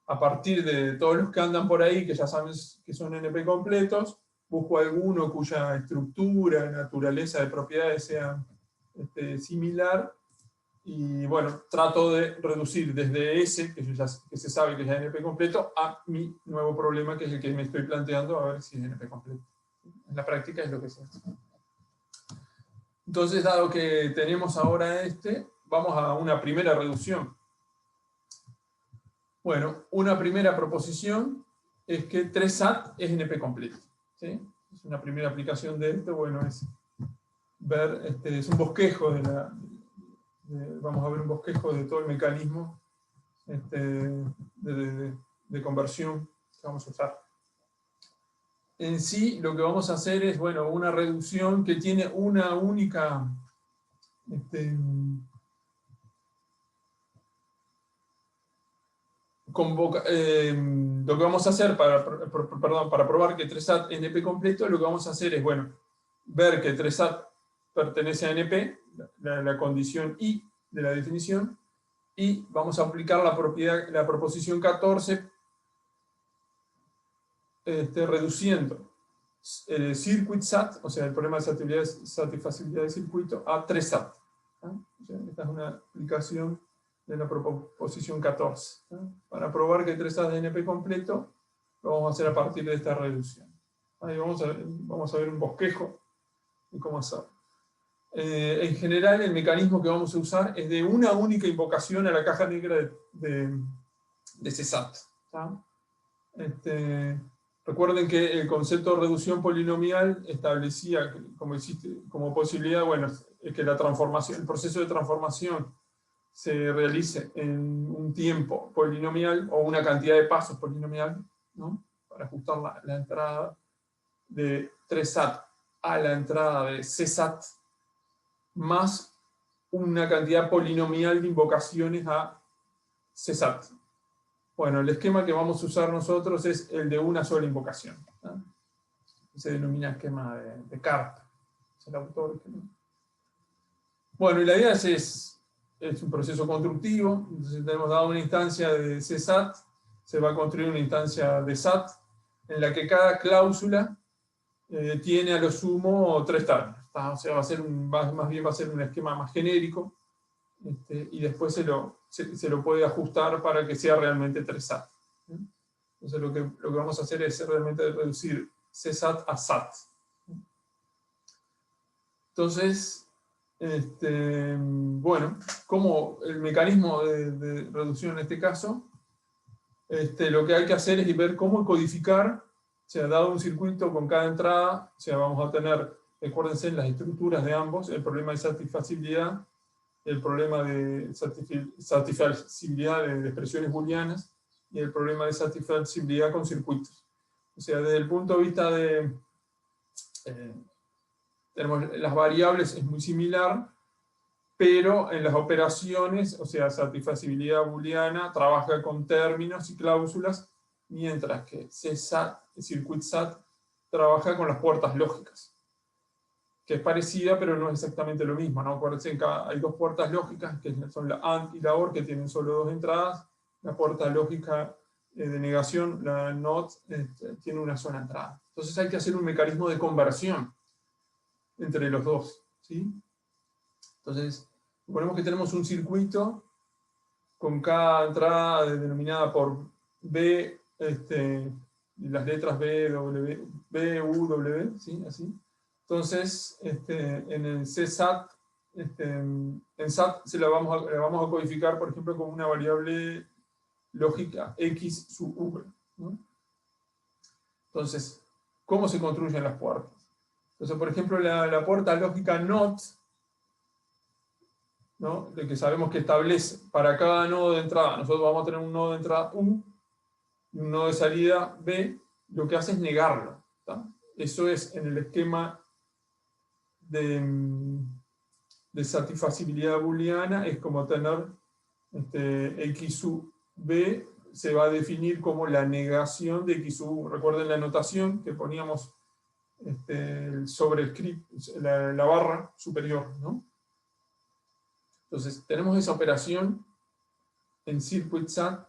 a partir de todos los que andan por ahí, que ya saben que son NP completos, busco alguno cuya estructura, naturaleza de propiedades sea similar, y bueno, trato de reducir desde ese, que se sabe que es NP completo, a mi nuevo problema, que es el que me estoy planteando, a ver si es NP completo. En la práctica es lo que se hace. Entonces, dado que tenemos ahora vamos a una primera reducción. Bueno, una primera proposición es que 3SAT es NP completo. ¿Sí? Es una primera aplicación de esto, bueno, es ver, es un bosquejo vamos a ver un bosquejo de todo el mecanismo de conversión que vamos a usar. En sí, lo que vamos a hacer es, bueno, una reducción que tiene una única lo que vamos a hacer para probar que 3SAT es NP completo, lo que vamos a hacer es, bueno, ver que 3SAT pertenece a NP, la condición I de la definición, y vamos a aplicar la proposición 14 reduciendo el circuit SAT, o sea, el problema de satisfacibilidad de circuito, a 3 SAT. ¿No? O sea, esta es una aplicación de la proposición 14. ¿No? Para probar que 3 SAT de NP completo, lo vamos a hacer a partir de esta reducción. Ahí vamos a ver un bosquejo de cómo hacerlo. En general, el mecanismo que vamos a usar es de una única invocación a la caja negra de CSAT. Recuerden que el concepto de reducción polinomial establecía como posibilidad, bueno, es que el proceso de transformación se realice en un tiempo polinomial o una cantidad de pasos polinomial, ¿no? Para ajustar la entrada de 3SAT a la entrada de CSAT, más una cantidad polinomial de invocaciones a CSAT. Bueno, el esquema que vamos a usar nosotros es el de una sola invocación, ¿no? Se denomina esquema de Karp. Es el autor. Bueno, y la idea es un proceso constructivo. Entonces tenemos dado una instancia de CSAT, se va a construir una instancia de SAT, en la que cada cláusula tiene a lo sumo 3 términos. O sea, más bien va a ser un esquema más genérico, y después se lo puede ajustar para que sea realmente 3 SAT. Entonces lo que vamos a hacer es realmente reducir CSAT a SAT. Entonces, bueno, como el mecanismo de reducción en este caso, lo que hay que hacer es ver cómo codificar, o sea, dado un circuito con cada entrada, o sea, vamos a tener, recuérdense, las estructuras de ambos, el problema de satisfacibilidad, el problema de satisfacibilidad de expresiones booleanas y el problema de satisfacibilidad con circuitos. O sea, desde el punto de vista de tenemos las variables, es muy similar, pero en las operaciones, o sea, satisfacibilidad booleana, trabaja con términos y cláusulas, mientras que CSAT, circuit SAT, trabaja con las puertas lógicas, que es parecida, pero no es exactamente lo mismo, ¿no? Acuérdense que hay 2 puertas lógicas, que son la AND y la OR, que tienen solo 2 entradas. La puerta lógica de negación, la NOT, tiene una sola entrada. Entonces hay que hacer un mecanismo de conversión entre los dos, ¿sí? Entonces, suponemos que tenemos un circuito con cada entrada denominada por B, y las letras B, W, B, U, W, ¿sí? Así. Entonces, en el CSAT, en SAT la vamos a codificar, por ejemplo, como una variable lógica X sub V, ¿no? Entonces, ¿cómo se construyen las puertas? Entonces, por ejemplo, la puerta lógica NOT, ¿no? De que sabemos que establece para cada nodo de entrada, nosotros vamos a tener un nodo de entrada U y un nodo de salida B, lo que hace es negarlo, ¿tá? Eso es en el esquema de satisfacibilidad booleana, es como tener X sub B, se va a definir como la negación de X sub. Recuerden la notación que poníamos sobre el script, la barra superior, ¿no? Entonces, tenemos esa operación en circuit SAT,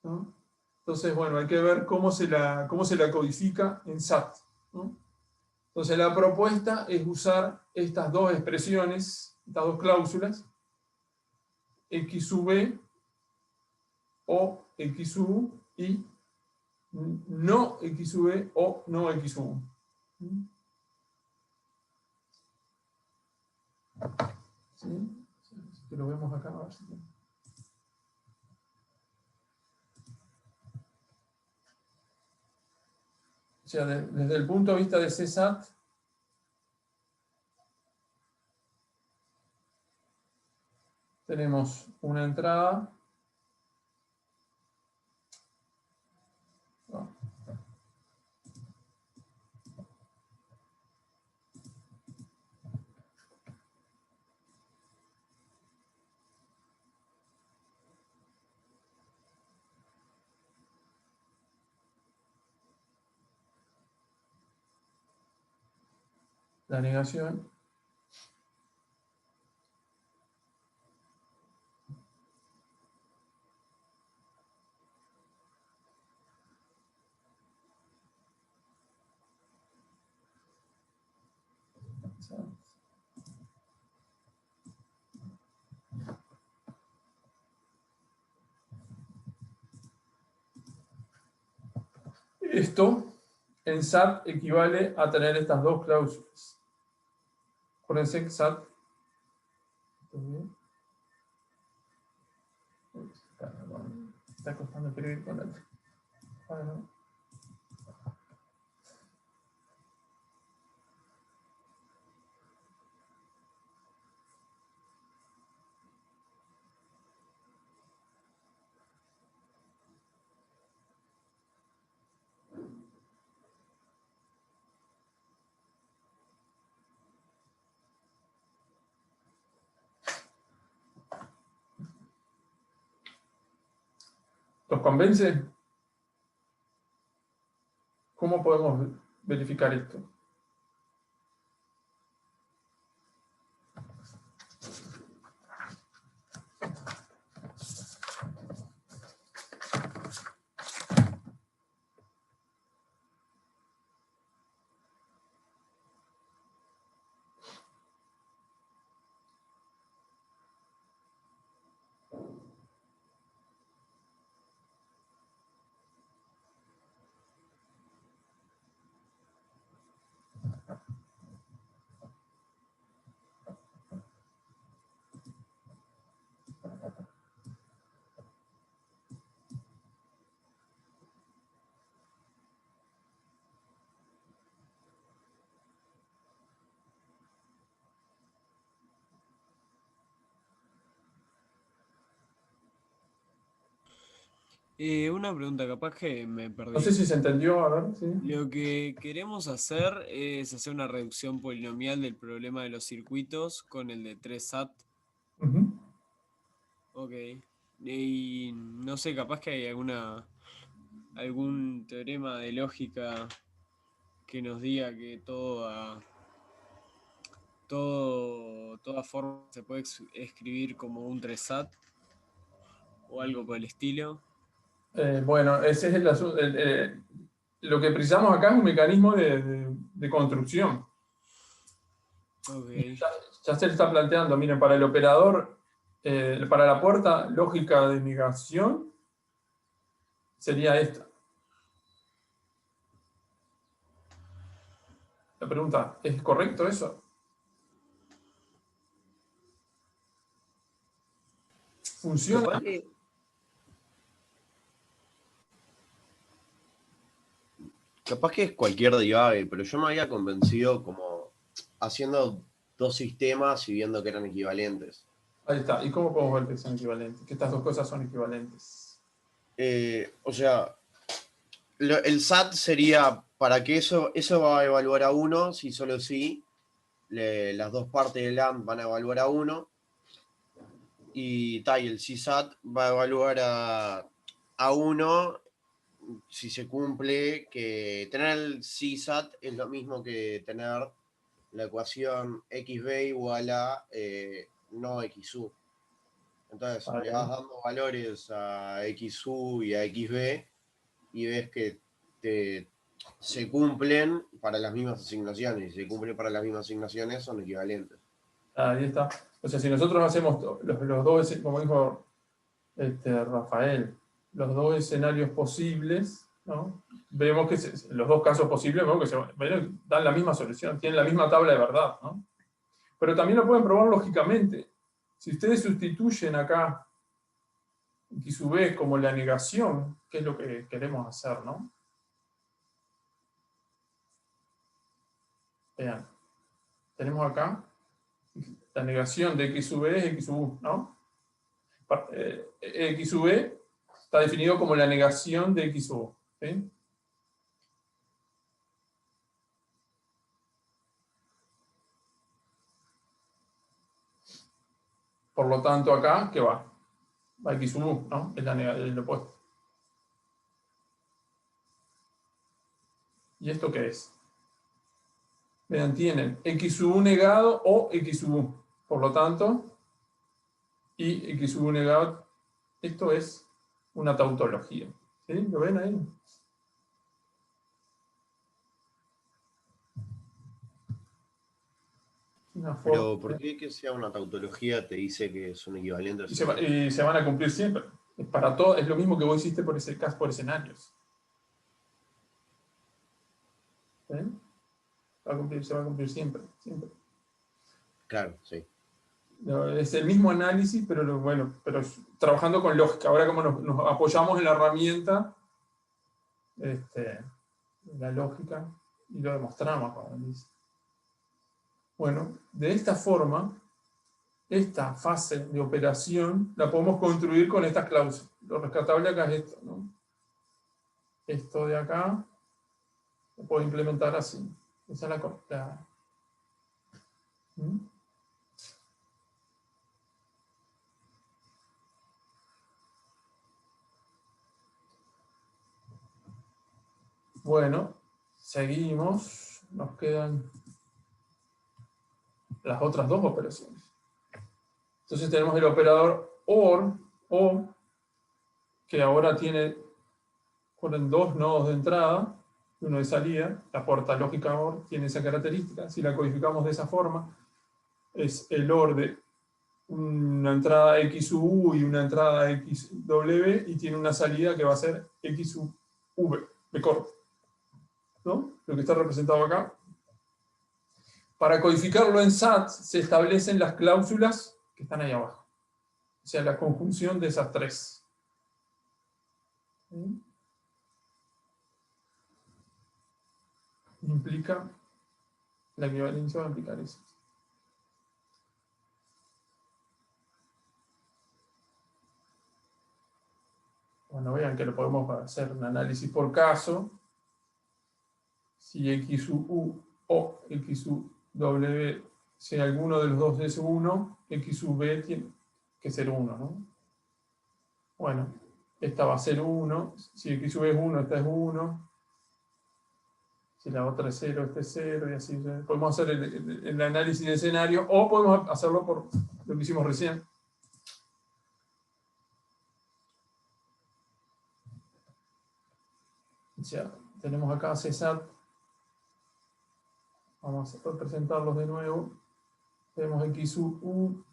¿no? Entonces, bueno, hay que ver cómo se la codifica en SAT, ¿no? Entonces, la propuesta es usar estas 2 expresiones, estas 2 cláusulas, X sub B o X sub U y no X sub B o no X sub U. ¿Sí? Que lo vemos acá, a ver si... O sea, desde el punto de vista de CSAT, tenemos una entrada. La negación. Esto en SAT equivale a tener estas dos cláusulas. Acuérdense que SAT está costando escribir con el. Bueno. ¿Los convence? ¿Cómo podemos verificar esto? Una pregunta, capaz que me No perdí. sé si se entendió, a ver, sí. Lo que queremos hacer es hacer una reducción polinomial del problema de los circuitos con el de 3 SAT. Ujú. Ok. Y no sé, capaz que hay algún teorema de lógica que nos diga que toda forma se puede escribir como un 3 SAT o algo por el estilo. Bueno, ese es el asunto. Lo que precisamos acá es un mecanismo de construcción. Ok. Ya se le está planteando, miren, para el operador, para la puerta lógica de negación, sería esta. La pregunta, ¿es correcto eso? ¿Funciona? Capaz que es cualquier divague, pero yo me había convencido como haciendo dos sistemas y viendo que eran equivalentes. Ahí está. ¿Y cómo podemos ver que son equivalentes? Que estas dos cosas son equivalentes. O sea, el SAT sería para que eso va a evaluar a uno, si solo sí, las dos partes del AND van a evaluar a uno, y el CSAT va a evaluar a uno si se cumple, que tener el CSAT es lo mismo que tener la ecuación XB igual a no XU. Entonces Ahí. le vas dando valores a XU y a XB y ves que se cumplen para las mismas asignaciones. Y si se cumplen para las mismas asignaciones, son equivalentes. Ahí está. O sea, si nosotros hacemos los dos, como dijo Rafael, los dos escenarios posibles, ¿no? Vemos que los dos casos posibles vemos que dan la misma solución, tienen la misma tabla de verdad, ¿no? Pero también lo pueden probar lógicamente. Si ustedes sustituyen acá X sub B como la negación, que es lo que queremos hacer, ¿no? Vean, tenemos acá la negación de X sub B es X sub U, ¿no? X sub B está definido como la negación de X sub U, ¿sí? Por lo tanto, acá, ¿qué va? Va X sub U, ¿no? Es el opuesto. ¿Y esto qué es? Vean, tienen X sub U negado o X sub U. Por lo tanto, y X sub U negado, esto es una tautología. ¿Sí? ¿Lo ven ahí? una forma. Pero ¿por qué que sea una tautología te dice que son equivalentes? Y se van a cumplir siempre. Para todo, es lo mismo que vos hiciste por ese caso, por escenarios. ¿Sí? Se va a cumplir siempre, siempre. Claro, sí. No, es el mismo análisis, pero bueno, pero trabajando con lógica. Ahora como nos apoyamos en la herramienta, la lógica, y lo demostramos con el análisis. Bueno, de esta forma, esta fase de operación la podemos construir con estas cláusulas. Lo rescatable acá es esto, ¿no? Esto de acá lo puedo implementar así. Esa es la corta. ¿Mm? Bueno, seguimos. Nos quedan las otras dos operaciones. Entonces tenemos el operador OR, O, que ahora fueron dos nodos de entrada y uno de salida. La puerta lógica OR tiene esa característica. Si la codificamos de esa forma, es el OR de una entrada XU y una entrada XW, y tiene una salida que va a ser XV, de corto. ¿No? Lo que está representado acá. Para codificarlo en SAT se establecen las cláusulas que están ahí abajo. O sea, la conjunción de esas tres. ¿Sí? Implica, la equivalencia va a implicar eso. Bueno, vean que lo podemos hacer un análisis por caso. Si XU o XW, si alguno de los dos es 1, XV tiene que ser 1, ¿no? Bueno, esta va a ser 1. Si XV es 1, esta es 1. Si la otra es 0, esta es 0, y así. Podemos hacer el análisis de escenario, o podemos hacerlo por lo que hicimos recién. Ya, tenemos acá CSAT. Vamos a representarlos de nuevo. Tenemos XU.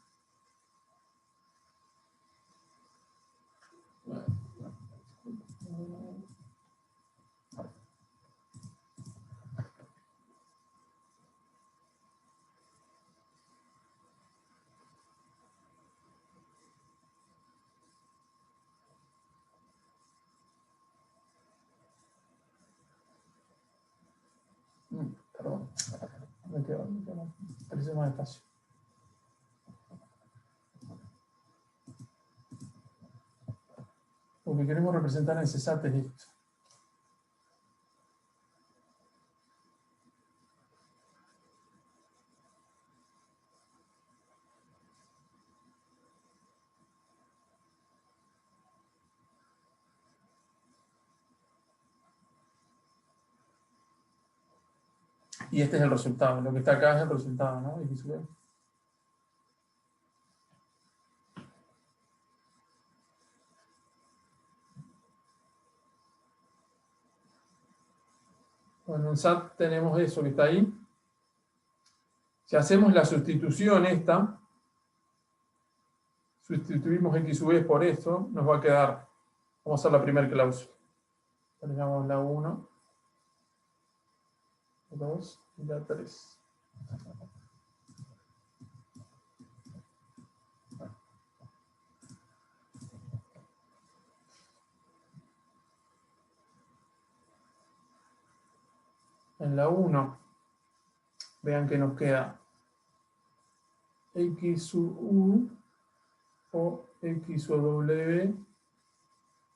Perdón. Me quedo. Parece más despacio. Lo que queremos representar en CSAT es esto. Y este es el resultado. Lo que está acá es el resultado, ¿no? XV. Bueno, en SAT tenemos eso que está ahí. Si hacemos la sustitución esta, sustituimos XV por esto, nos va a quedar, vamos a hacer la primera cláusula. Tenemos la 1, 2 y la 3. En la 1, vean que nos queda XU o XW,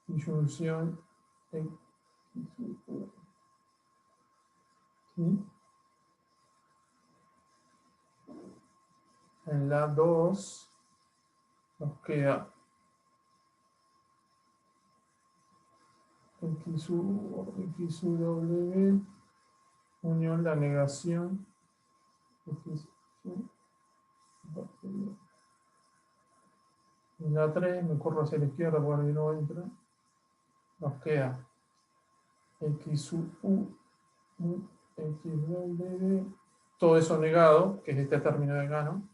disyunción XU. ¿Sí? En la 2 nos queda XU o XW, unión la negación XU. En la 3, me corro hacia la izquierda porque no entra. Nos queda XU, XW, todo eso negado, que es este término de acá, ¿no?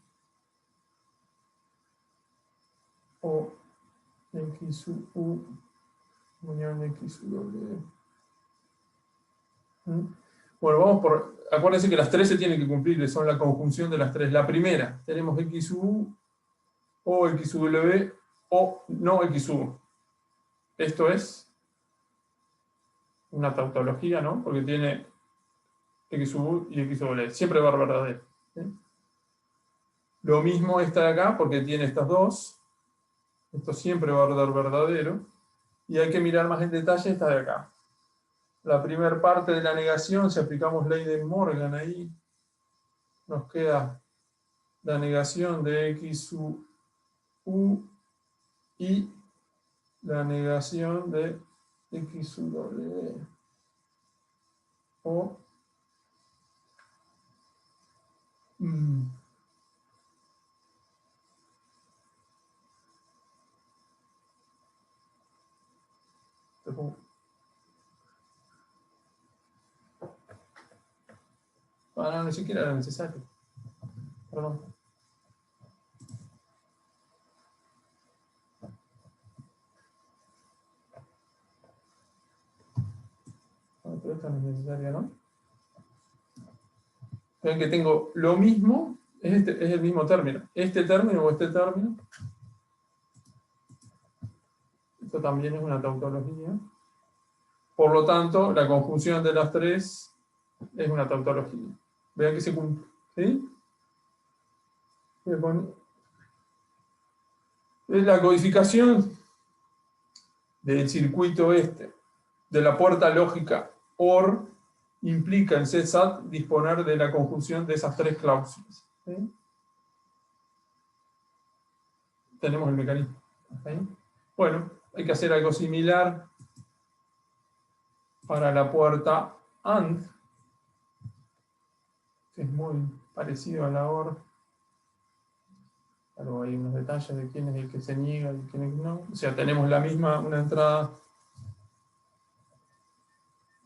O X U unión X U W. Bueno, vamos por... Acuérdense que las tres se tienen que cumplir, son la conjunción de las tres. La primera, tenemos XU o XW o no XU. Esto es una tautología, ¿no? Porque tiene XU y XW. Siempre va a ser verdadero. ¿Sí? Lo mismo esta de acá, porque tiene estas dos. Esto siempre va a dar verdadero. Y hay que mirar más en detalle esta de acá. La primera parte de la negación, si aplicamos ley de Morgan ahí, nos queda la negación de XU y la negación de XW. O no, ni siquiera era necesario. Perdón. No, pero esto no es necesario, ¿no? Ven que tengo lo mismo, es el mismo término. Este término o este término. Esto también es una tautología. Por lo tanto, la conjunción de las tres es una tautología. Vean que se cumple. ¿Sí? Es la codificación del circuito este, de la puerta lógica OR, implica en CSAT disponer de la conjunción de esas tres cláusulas. ¿Sí? Tenemos el mecanismo. ¿Sí? Bueno, hay que hacer algo similar para la puerta AND, que es muy parecido a la OR. Claro, hay unos detalles de quién es el que se niega y quién es no. O sea, tenemos la misma, una entrada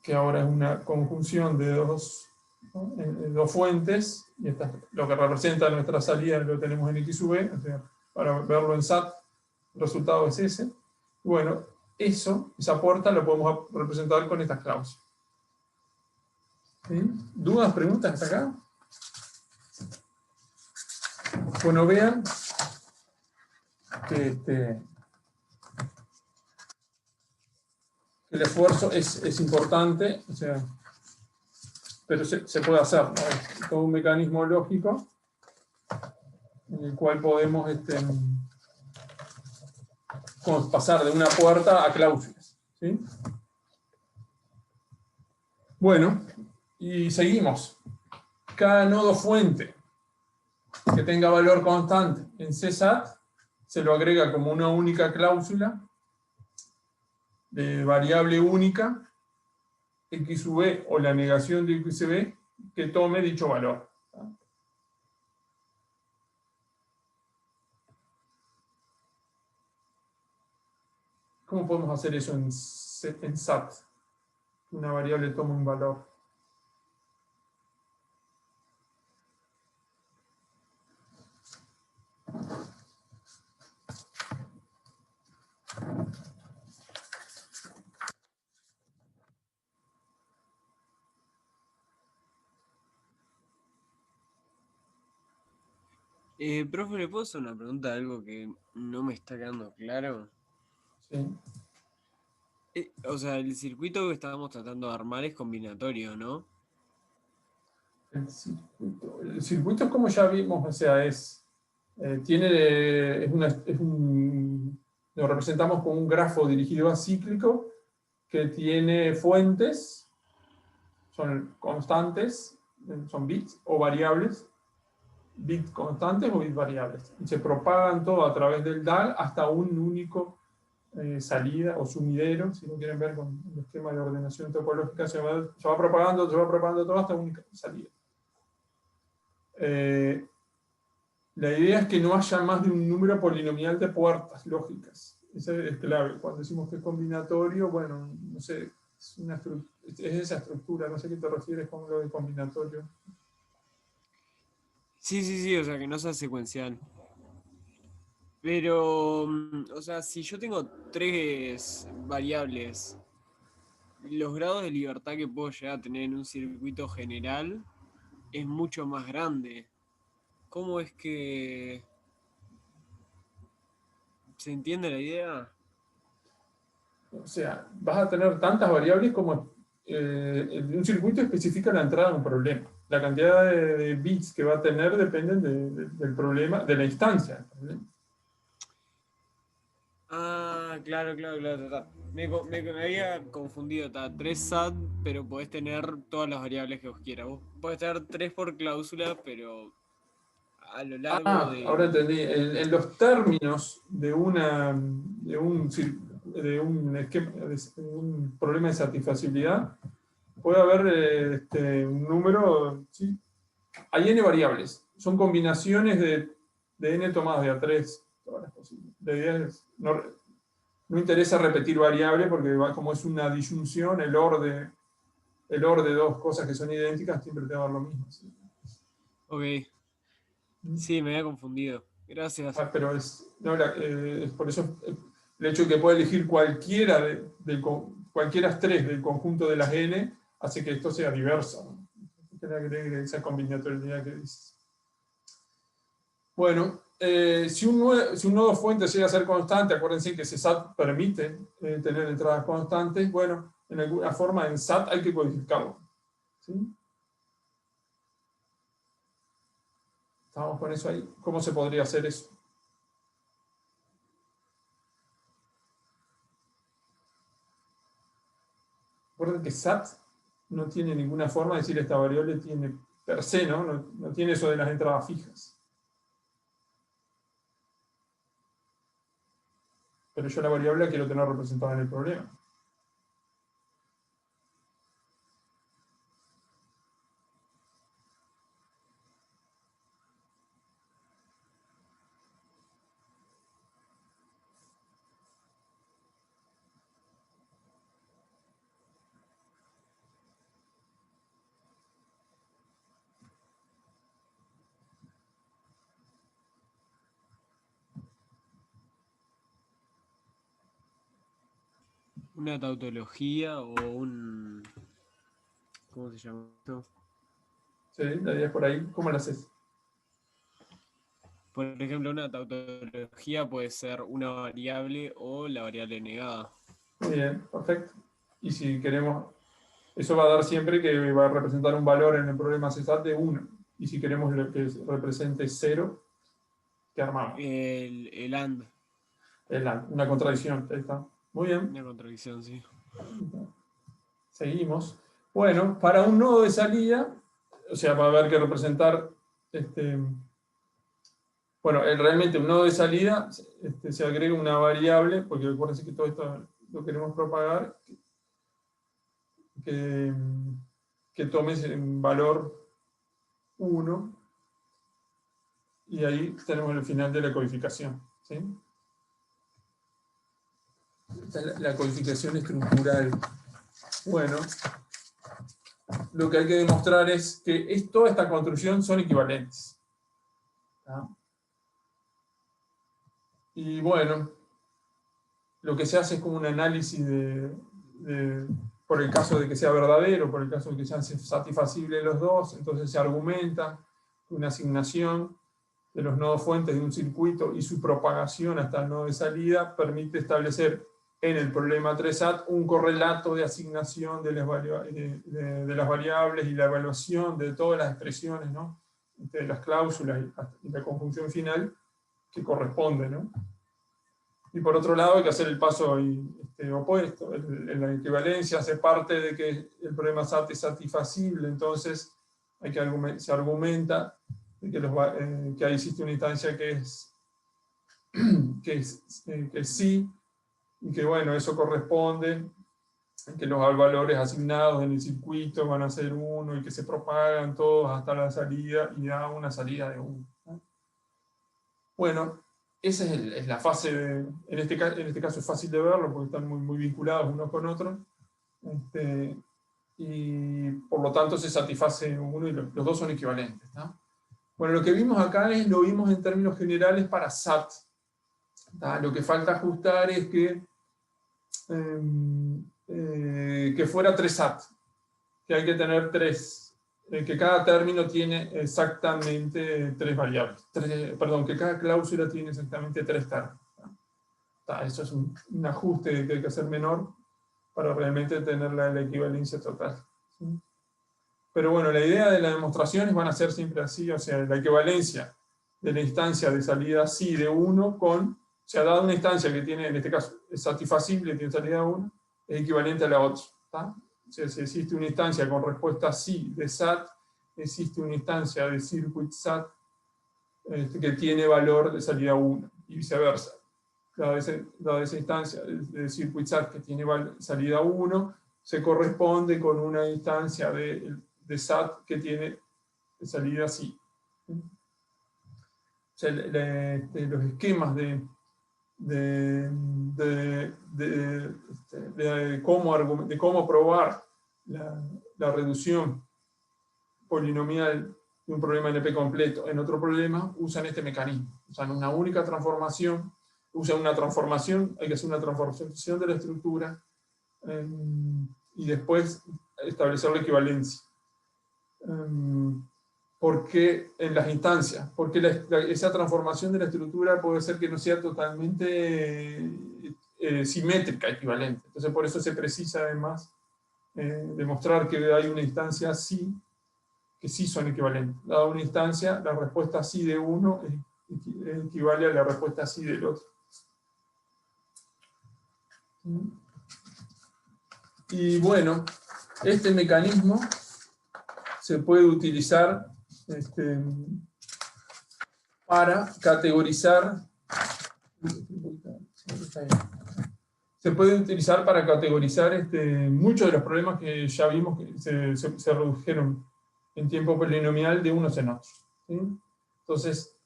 que ahora es una conjunción de dos, ¿no? Dos fuentes, y esta, lo que representa nuestra salida lo tenemos en XV, o sea, para verlo en SAT, el resultado es ese. Bueno, esa puerta lo podemos representar con estas cláusulas. ¿Sí? ¿Dudas, preguntas hasta acá? Bueno, vean que el esfuerzo es importante, o sea, pero se puede hacer, ¿no? Es todo un mecanismo lógico en el cual podemos pasar de una puerta a cláusulas. ¿Sí? Bueno, y seguimos. Cada nodo fuente que tenga valor constante en CSAT se lo agrega como una única cláusula de variable única XV o la negación de XV que tome dicho valor. ¿Cómo podemos hacer eso en SAT? Una variable toma un valor. Profe, ¿le puedo hacer una pregunta de algo que no me está quedando claro? ¿Sí? O sea, el circuito que estábamos tratando de armar es combinatorio, ¿no? El circuito, como ya vimos, o sea, lo representamos con un grafo dirigido a cíclico que tiene fuentes, son constantes, son bits o variables, bits constantes o bits variables, y se propagan todo a través del DAL hasta un único salida o sumidero, si lo quieren ver con el esquema de ordenación topológica, se va propagando todo hasta una única salida. La idea es que no haya más de un número polinomial de puertas lógicas. Esa es clave. Cuando decimos que es combinatorio, bueno, no sé, es esa estructura, no sé qué te refieres con lo de combinatorio. Sí, o sea que no sea secuencial. Pero, o sea, si yo tengo tres variables, los grados de libertad que puedo llegar a tener en un circuito general es mucho más grande. ¿Cómo es que se entiende la idea? O sea, vas a tener tantas variables como un circuito especifica la entrada de un problema. La cantidad de bits que va a tener dependen del problema, de la instancia del problema. Ah, claro. Me había confundido, está 3 SAT, pero podés tener todas las variables que vos quieras. Vos podés tener 3 por cláusula, pero a lo largo Ah, ahora de... entendí. En los términos de un esquema, de un problema de satisfacibilidad, puede haber un número, ¿sí? Hay n variables. Son combinaciones de n tomadas de A3, todas las posibles. La idea es, no interesa repetir variable porque como es una disyunción, el OR de dos cosas que son idénticas siempre te va a dar lo mismo. ¿Sí? Ok, sí, me había confundido. Gracias. Pero es por eso el hecho de que pueda elegir cualquiera tres del conjunto de las n hace que esto sea diverso, ¿no? Esa combinatoriedad que dices. Bueno, si un nodo fuente llega a ser constante, acuérdense que SAT permite tener entradas constantes, bueno, en alguna forma en SAT hay que codificarlo. ¿Sí? Estamos con eso ahí. ¿Cómo se podría hacer eso? Recuerden que SAT no tiene ninguna forma de decir esta variable tiene per se, ¿no? No tiene eso de las entradas fijas. Pero yo la variable la quiero tener representada en el problema. Una tautología o un... ¿Cómo se llama esto? ¿Sí? La idea es por ahí. ¿Cómo la haces? Por ejemplo, una tautología puede ser una variable o la variable negada. Muy bien, perfecto. Y si queremos, eso va a dar siempre que va a representar un valor en el problema CSAT de 1. Y si queremos que represente 0, ¿qué armamos? El AND. Es una contradicción. Ahí está. Muy bien. Una contradicción, sí. Seguimos. Bueno, para un nodo de salida, o sea, va a haber que representar, bueno, realmente un nodo de salida se agrega una variable, porque acuérdense que todo esto lo queremos propagar, que tomes en valor 1, y ahí tenemos el final de la codificación. ¿Sí? Esta es la codificación estructural. Bueno, lo que hay que demostrar es que toda esta construcción son equivalentes. ¿Ah? Y bueno, lo que se hace es como un análisis por el caso de que sea verdadero, por el caso de que sean satisfacibles los dos, entonces se argumenta una asignación de los nodos fuentes de un circuito y su propagación hasta el nodo de salida permite establecer en el problema 3SAT un correlato de asignación de las variables y la evaluación de todas las expresiones, ¿no? De las cláusulas y la conjunción final que corresponde, ¿no? Y por otro lado hay que hacer el paso opuesto. En la equivalencia hace parte de que el problema SAT es satisfacible, entonces se argumenta de que ahí existe una instancia que es sí, y que bueno, eso corresponde, que los valores asignados en el circuito van a ser 1 y que se propagan todos hasta la salida y da una salida de 1. Bueno, esa es la fase, en este caso es fácil de verlo porque están muy vinculados unos con otros, y por lo tanto se satisface uno y los dos son equivalentes, ¿no? Bueno, lo que vimos acá lo vimos en términos generales para SAT. Lo que falta ajustar es que fuera 3 SAT, que hay que tener 3, que cada término tiene exactamente 3 variables, perdón, que cada cláusula tiene exactamente 3 términos. Eso es un ajuste que hay que hacer menor para realmente tener la equivalencia total. ¿Sí? Pero bueno, la idea de las demostraciones van a ser siempre así, o sea, la equivalencia de la instancia de salida sí de 1 con, o sea, dada una instancia que tiene, en este caso, es satisfacible, tiene salida 1, es equivalente a la otra. ¿Tá? O sea, si existe una instancia con respuesta sí de SAT, existe una instancia de circuit SAT que tiene valor de salida 1 y viceversa. Dada esa instancia de circuit SAT que tiene salida 1, se corresponde con una instancia de SAT que tiene salida sí. O sea, los esquemas de cómo probar la reducción polinomial de un problema NP completo en otro problema usan este mecanismo. Usan una única transformación, hay que hacer una transformación de la estructura y después establecer la equivalencia. Porque en las instancias, porque esa transformación de la estructura puede ser que no sea totalmente simétrica, equivalente. Entonces por eso se precisa además demostrar que hay una instancia sí, que sí son equivalentes. Dada una instancia, la respuesta sí de uno equivale a la respuesta sí del otro. Y bueno, este mecanismo se puede utilizar para categorizar. Se puede utilizar para categorizar muchos de los problemas que ya vimos que se redujeron en tiempo polinomial de unos en otros. ¿Sí? Entonces,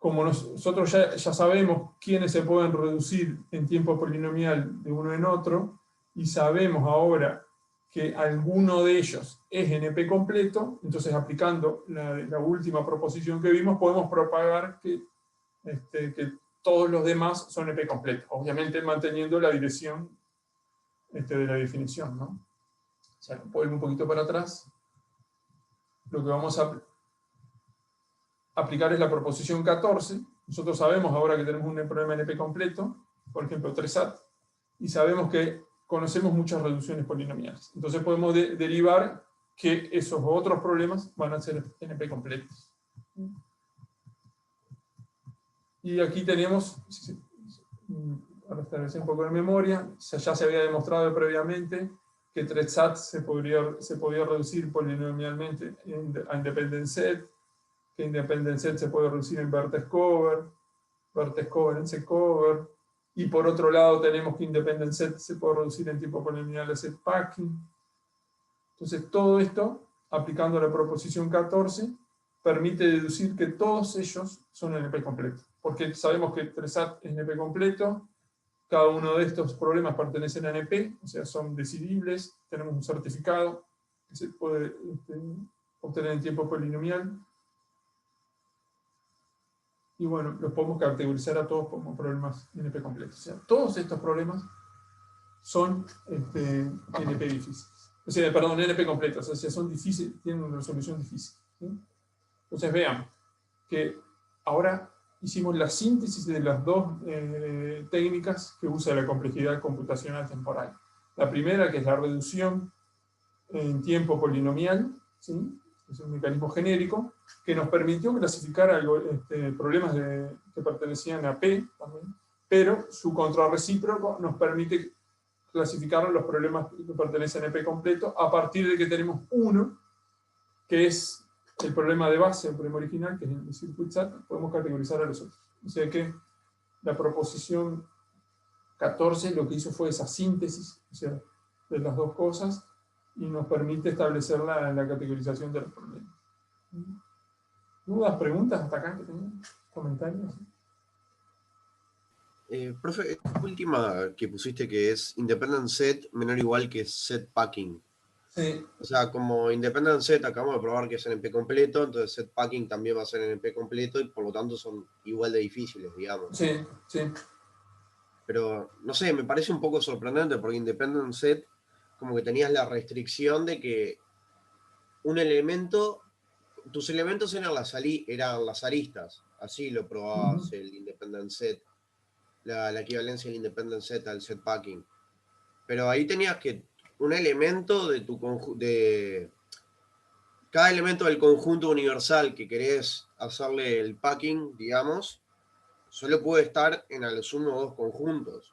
como nosotros ya sabemos quiénes se pueden reducir en tiempo polinomial de uno en otro, y sabemos ahora que alguno de ellos es NP completo, entonces aplicando la última proposición que vimos, podemos propagar que todos los demás son NP completos, obviamente manteniendo la dirección de la definición, ¿no? O sea, vuelvo un poquito para atrás. Lo que vamos a aplicar es la proposición 14. Nosotros sabemos ahora que tenemos un problema NP completo, por ejemplo 3SAT, y sabemos que conocemos muchas reducciones polinomiales. Entonces podemos derivar que esos otros problemas van a ser NP completos. Y aquí tenemos, para establecer un poco de memoria, ya se había demostrado previamente que 3SAT se podía reducir polinomialmente a independent set, que independent set se puede reducir en vertex cover en set cover, y por otro lado tenemos que independent set se puede reducir en tipo polinomial a set packing. Entonces todo esto, aplicando la proposición 14, permite deducir que todos ellos son NP completo, porque sabemos que 3SAT es NP completo, cada uno de estos problemas pertenecen a NP, o sea, son decidibles, tenemos un certificado que se puede obtener en tiempo polinomial. Y bueno, los podemos categorizar a todos como problemas NP completos. O sea, todos estos problemas son NP difíciles. O sea, perdón, NP completos. O sea, son difíciles, tienen una resolución difícil. ¿Sí? Entonces vean que ahora hicimos la síntesis de las dos técnicas que usa la complejidad computacional temporal. La primera, que es la reducción en tiempo polinomial, ¿sí? Es un mecanismo genérico que nos permitió clasificar problemas que pertenecían a P también, pero su contrarrecíproco nos permite clasificar los problemas que pertenecen a P completo a partir de que tenemos uno, que es el problema de base, el problema original, que es el circuit SAT, podemos categorizar a los otros. O sea que la proposición 14 lo que hizo fue esa síntesis, o sea, de las dos cosas, y nos permite establecer la categorización de los problemas. ¿Dudas, preguntas hasta acá que tengan? ¿Comentarios? Profe, esta última que pusiste que es independent set menor o igual que set packing, Sí, O sea, como Independent Set acabamos de probar que es NP completo, entonces Set Packing también va a ser NP completo y por lo tanto son igual de difíciles, digamos. sí, sí. Pero, no sé, me parece un poco sorprendente porque Independent Set como que tenías la restricción de que un elemento, tus elementos eran eran las aristas, así lo probabas el Independent Set, la equivalencia del Independent Set al Set Packing. Pero ahí tenías que un elemento de tu de cada elemento del conjunto universal que querés hacerle el packing, digamos, solo puede estar en a lo sumo dos conjuntos.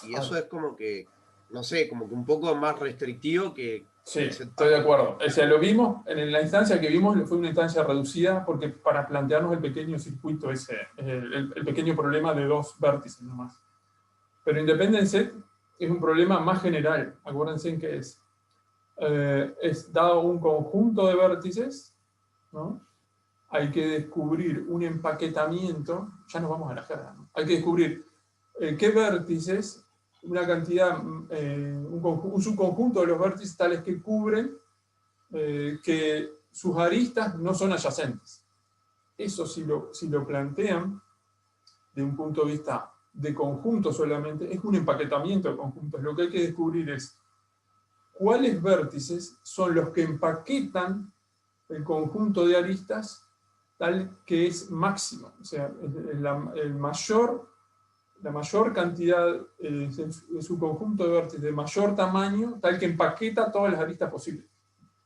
Y eso es como que, no sé, como que un poco más restrictivo que Sí, el set estoy de packing. acuerdo. O sea, lo vimos, en la instancia que vimos fue una instancia reducida porque para plantearnos el pequeño circuito ese, el pequeño problema de dos vértices nomás. Pero Independent Set es un problema más general. Acuérdense en que es dado un conjunto de vértices, ¿no? Hay que descubrir un empaquetamiento, ya nos vamos a la jerga, ¿no? Hay que descubrir qué vértices, una cantidad, un subconjunto de los vértices tales que cubren que sus aristas no son adyacentes. Eso si lo plantean de un punto de vista de conjunto solamente, es un empaquetamiento de conjuntos. Lo que hay que descubrir es cuáles vértices son los que empaquetan el conjunto de aristas tal que es máximo. O sea, la mayor cantidad de su conjunto de vértices de mayor tamaño, tal que empaqueta todas las aristas posibles.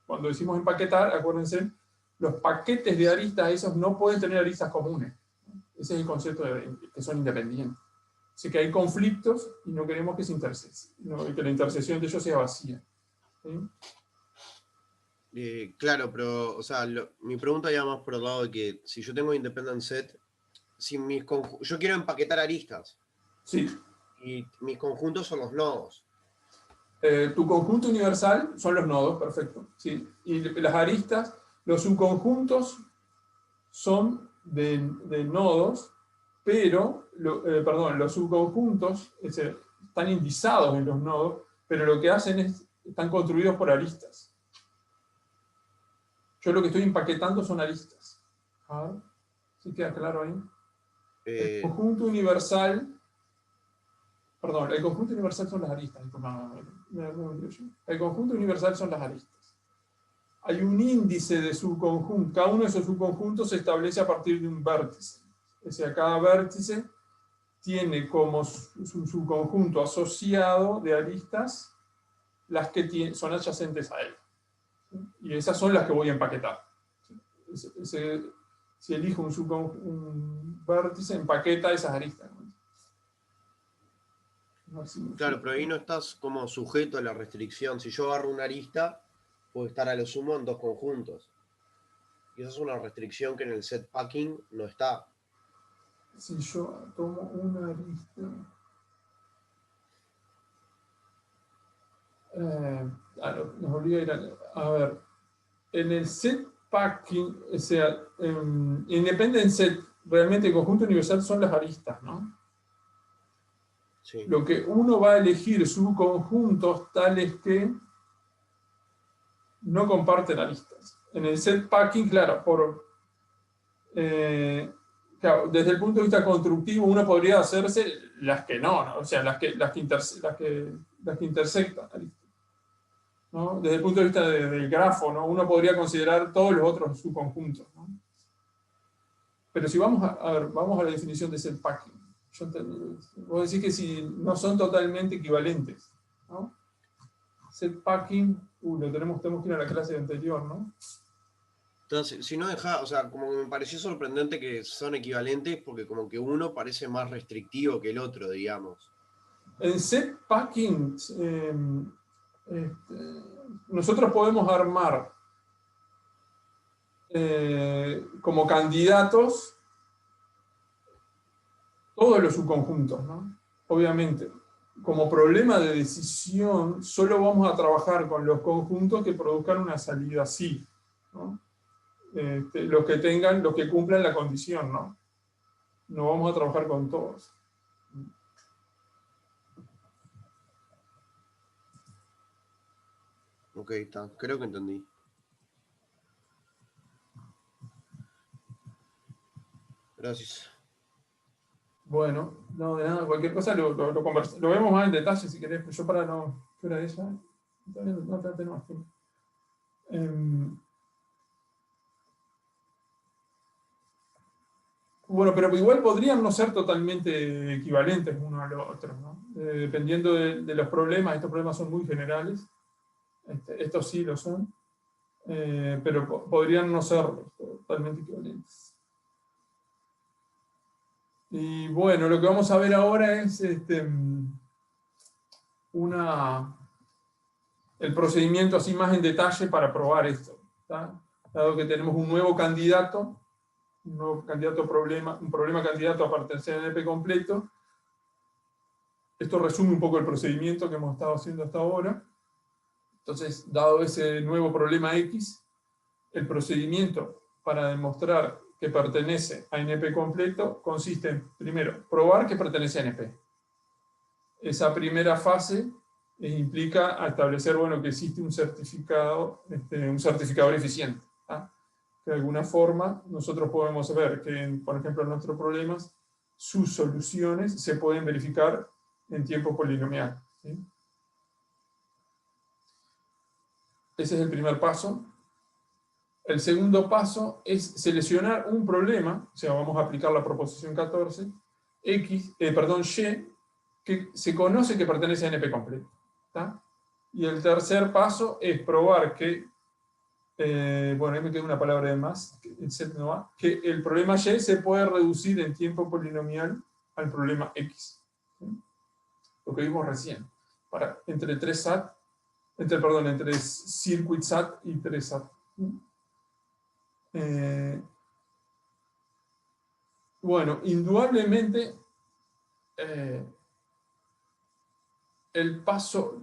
Cuando decimos empaquetar, acuérdense, los paquetes de aristas esos no pueden tener aristas comunes. Ese es el concepto de que son independientes. Así que hay conflictos y no queremos que que la intersección de ellos sea vacía. ¿Sí? Claro, pero, o sea, mi pregunta ya más por el lado de que si yo tengo Independent Set, si yo quiero empaquetar aristas Sí. y mis conjuntos son los nodos. Tu conjunto universal son los nodos, perfecto. ¿Sí? Y las aristas, los subconjuntos son de nodos, pero, perdón, los subconjuntos están indizados en los nodos, pero lo que hacen es, están construidos por aristas. Yo lo que estoy empaquetando son aristas. A ver, ¿sí queda claro ahí? El conjunto universal, perdón, el conjunto universal son las aristas. El conjunto universal son las aristas. Hay un índice de subconjuntos. Cada uno de esos subconjuntos se establece a partir de un vértice. O sea, cada vértice tiene como su subconjunto asociado de aristas las que son adyacentes a él. Y esas son las que voy a empaquetar. Si elijo un vértice, empaqueta esas aristas. Claro, pero ahí no estás como sujeto a la restricción. Si yo agarro una arista, puedo estar a lo sumo en dos conjuntos. Y esa es una restricción que en el set packing no está. Si yo tomo una arista... nos olvida ir a ver. En el set packing, o sea, Independent Set, realmente el conjunto universal son las aristas, ¿no? Sí. Lo que uno va a elegir subconjuntos tales que no comparten aristas. En el set packing, claro, claro, desde el punto de vista constructivo, uno podría hacerse las que no, o sea, las que intersectan aristas, ¿no? Desde el punto de vista del grafo, ¿no? Uno podría considerar todos los otros subconjuntos, ¿no? Pero si vamos vamos a la definición de set packing. Vos decís que si no son totalmente equivalentes, ¿no? Set packing, tenemos que ir a la clase anterior, ¿no? Entonces, si no deja, o sea, como que me pareció sorprendente que son equivalentes porque como que uno parece más restrictivo que el otro, digamos. En set packing, nosotros podemos armar como candidatos todos los subconjuntos, ¿no? Obviamente, como problema de decisión, solo vamos a trabajar con los conjuntos que produzcan una salida sí, ¿no? Los que cumplan la condición, ¿no? No vamos a trabajar con todos. Ok, está. Creo que entendí. Gracias. Bueno, no, de nada, cualquier cosa lo vemos más en detalle si querés, pero yo para no... ¿Qué hora es ya? No tenemos más tiempo. Bueno, pero igual podrían no ser totalmente equivalentes uno al otro, ¿no? Dependiendo de los problemas, estos problemas son muy generales, estos sí lo son, pero podrían no ser totalmente equivalentes. Y bueno, lo que vamos a ver ahora es el procedimiento así más en detalle para probar esto, ¿tá? Dado que tenemos un nuevo candidato, un problema candidato a pertenecer al NP completo. Esto resume un poco el procedimiento que hemos estado haciendo hasta ahora. Entonces, dado ese nuevo problema X, el procedimiento para demostrar que pertenece a NP completo consiste en, primero, probar que pertenece a NP. Esa primera fase implica establecer, bueno, que existe un certificador eficiente, ¿tá? Que de alguna forma nosotros podemos ver que, por ejemplo, en nuestros problemas, sus soluciones se pueden verificar en tiempo polinomial, ¿sí? Ese es el primer paso. El segundo paso es seleccionar un problema, o sea, vamos a aplicar la proposición 14, Y, que se conoce que pertenece a NP completo, ¿tá? Y el tercer paso es probar que, bueno, ahí me queda una palabra de más, que el problema Y se puede reducir en tiempo polinomial al problema X, ¿sí? Lo que vimos recién, entre circuit SAT y 3 SAT. Bueno, indudablemente el paso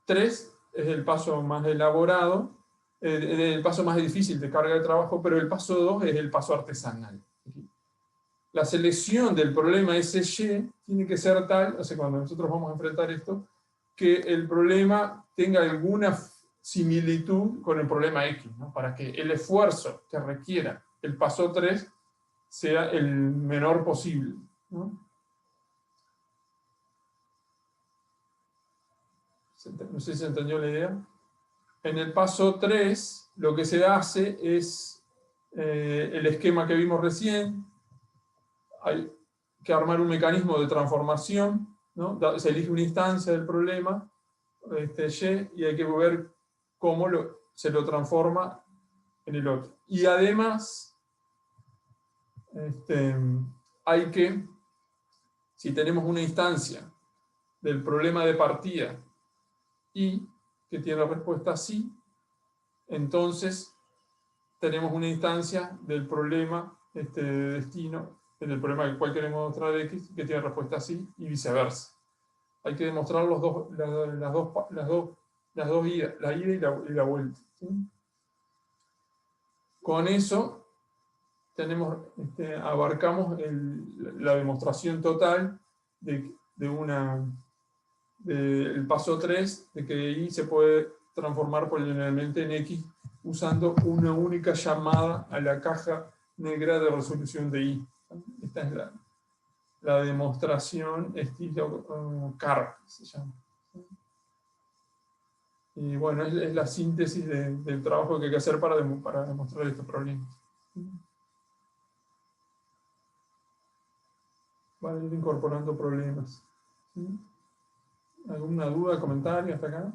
3 es el paso más elaborado, el paso más difícil de carga de trabajo, pero el paso 2 es el paso artesanal. La selección del problema SY tiene que ser tal, o sea, cuando nosotros vamos a enfrentar esto, que el problema tenga alguna similitud con el problema X, ¿no? Para que el esfuerzo que requiera el paso 3 sea el menor posible, ¿no? No sé si se entendió la idea. En el paso 3, lo que se hace es el esquema que vimos recién. Hay que armar un mecanismo de transformación, ¿no? Se elige una instancia del problema, Y, y hay que ver cómo se lo transforma en el otro. Y además, hay que, si tenemos una instancia del problema de partida y que tiene la respuesta sí, entonces tenemos una instancia del problema de destino, en el problema del cual queremos demostrar X, que tiene respuesta sí, y viceversa. Hay que demostrar las dos idas, la ida y la vuelta, ¿sí? Con eso abarcamos la demostración total del paso 3, de que Y se puede transformar polinomialmente en X usando una única llamada a la caja negra de resolución de Y. Esta es la demostración estilo CAR, se llama. Y bueno, es la síntesis del trabajo que hay que hacer para demostrar estos problemas. Van a ir incorporando problemas. ¿Sí? ¿Alguna duda, comentario hasta acá?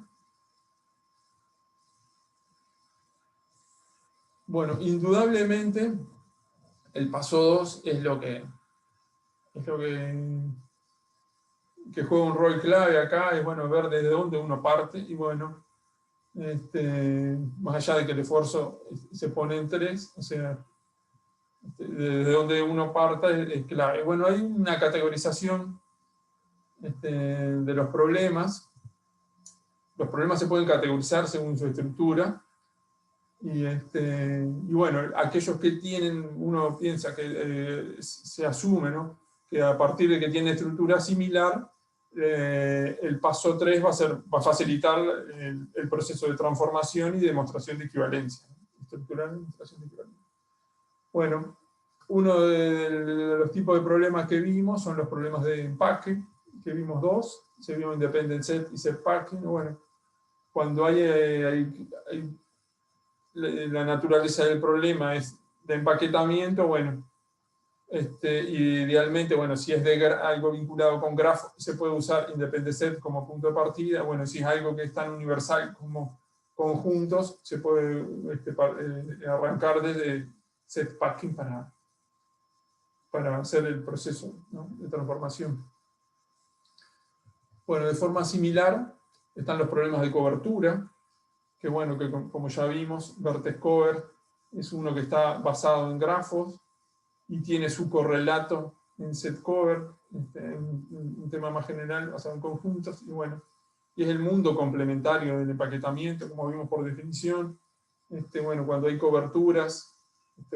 Bueno, indudablemente el paso 2 es lo que juega un rol clave acá, es bueno ver desde dónde uno parte, y bueno, más allá de que el esfuerzo se pone en 3, o sea, desde donde uno parta es clave. Bueno, hay una categorización de los problemas. Los problemas se pueden categorizar según su estructura. Y bueno, aquellos que tienen, uno piensa que se asume, ¿no?, que a partir de que tiene estructura similar, el paso 3 va a facilitar el proceso de transformación y demostración de equivalencia. Estructural y demostración de equivalencia. Bueno, uno de los tipos de problemas que vimos son los problemas de empaque, que vimos dos. Se vio independent set y set packing. Bueno, cuando la naturaleza del problema es de empaquetamiento, bueno, idealmente, bueno, si es de algo vinculado con grafo, se puede usar independent set como punto de partida. Bueno, si es algo que es tan universal como conjuntos, se puede arrancar desde set packing para hacer el proceso, ¿no?, de transformación. Bueno, de forma similar están los problemas de cobertura, que bueno, que como ya vimos, vertex cover es uno que está basado en grafos y tiene su correlato en set cover, un tema más general basado en conjuntos, y bueno, y es el mundo complementario del empaquetamiento, como vimos por definición. Bueno, cuando hay coberturas,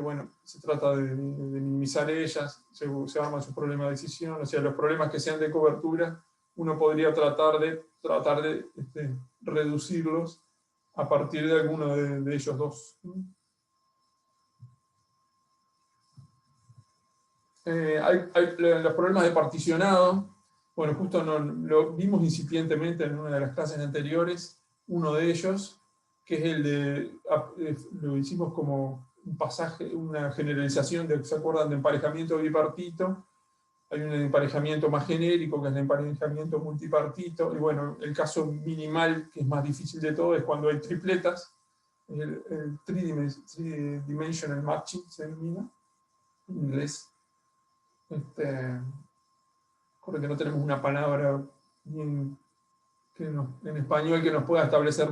bueno, se trata de minimizar ellas, se arma su problema de decisión. O sea, los problemas que sean de cobertura, uno podría tratar de reducirlos a partir de alguno de ellos dos. Los problemas de particionado, bueno, justo lo vimos incipientemente en una de las clases anteriores, uno de ellos, que es el lo hicimos como un pasaje, una generalización, ¿se acuerdan?, de emparejamiento bipartito. Hay un emparejamiento más genérico, que es el emparejamiento multipartito, y bueno, el caso minimal, que es más difícil de todo, es cuando hay tripletas, el three-dimensional matching se denomina en inglés. Creo que no tenemos una palabra bien en español que nos pueda establecer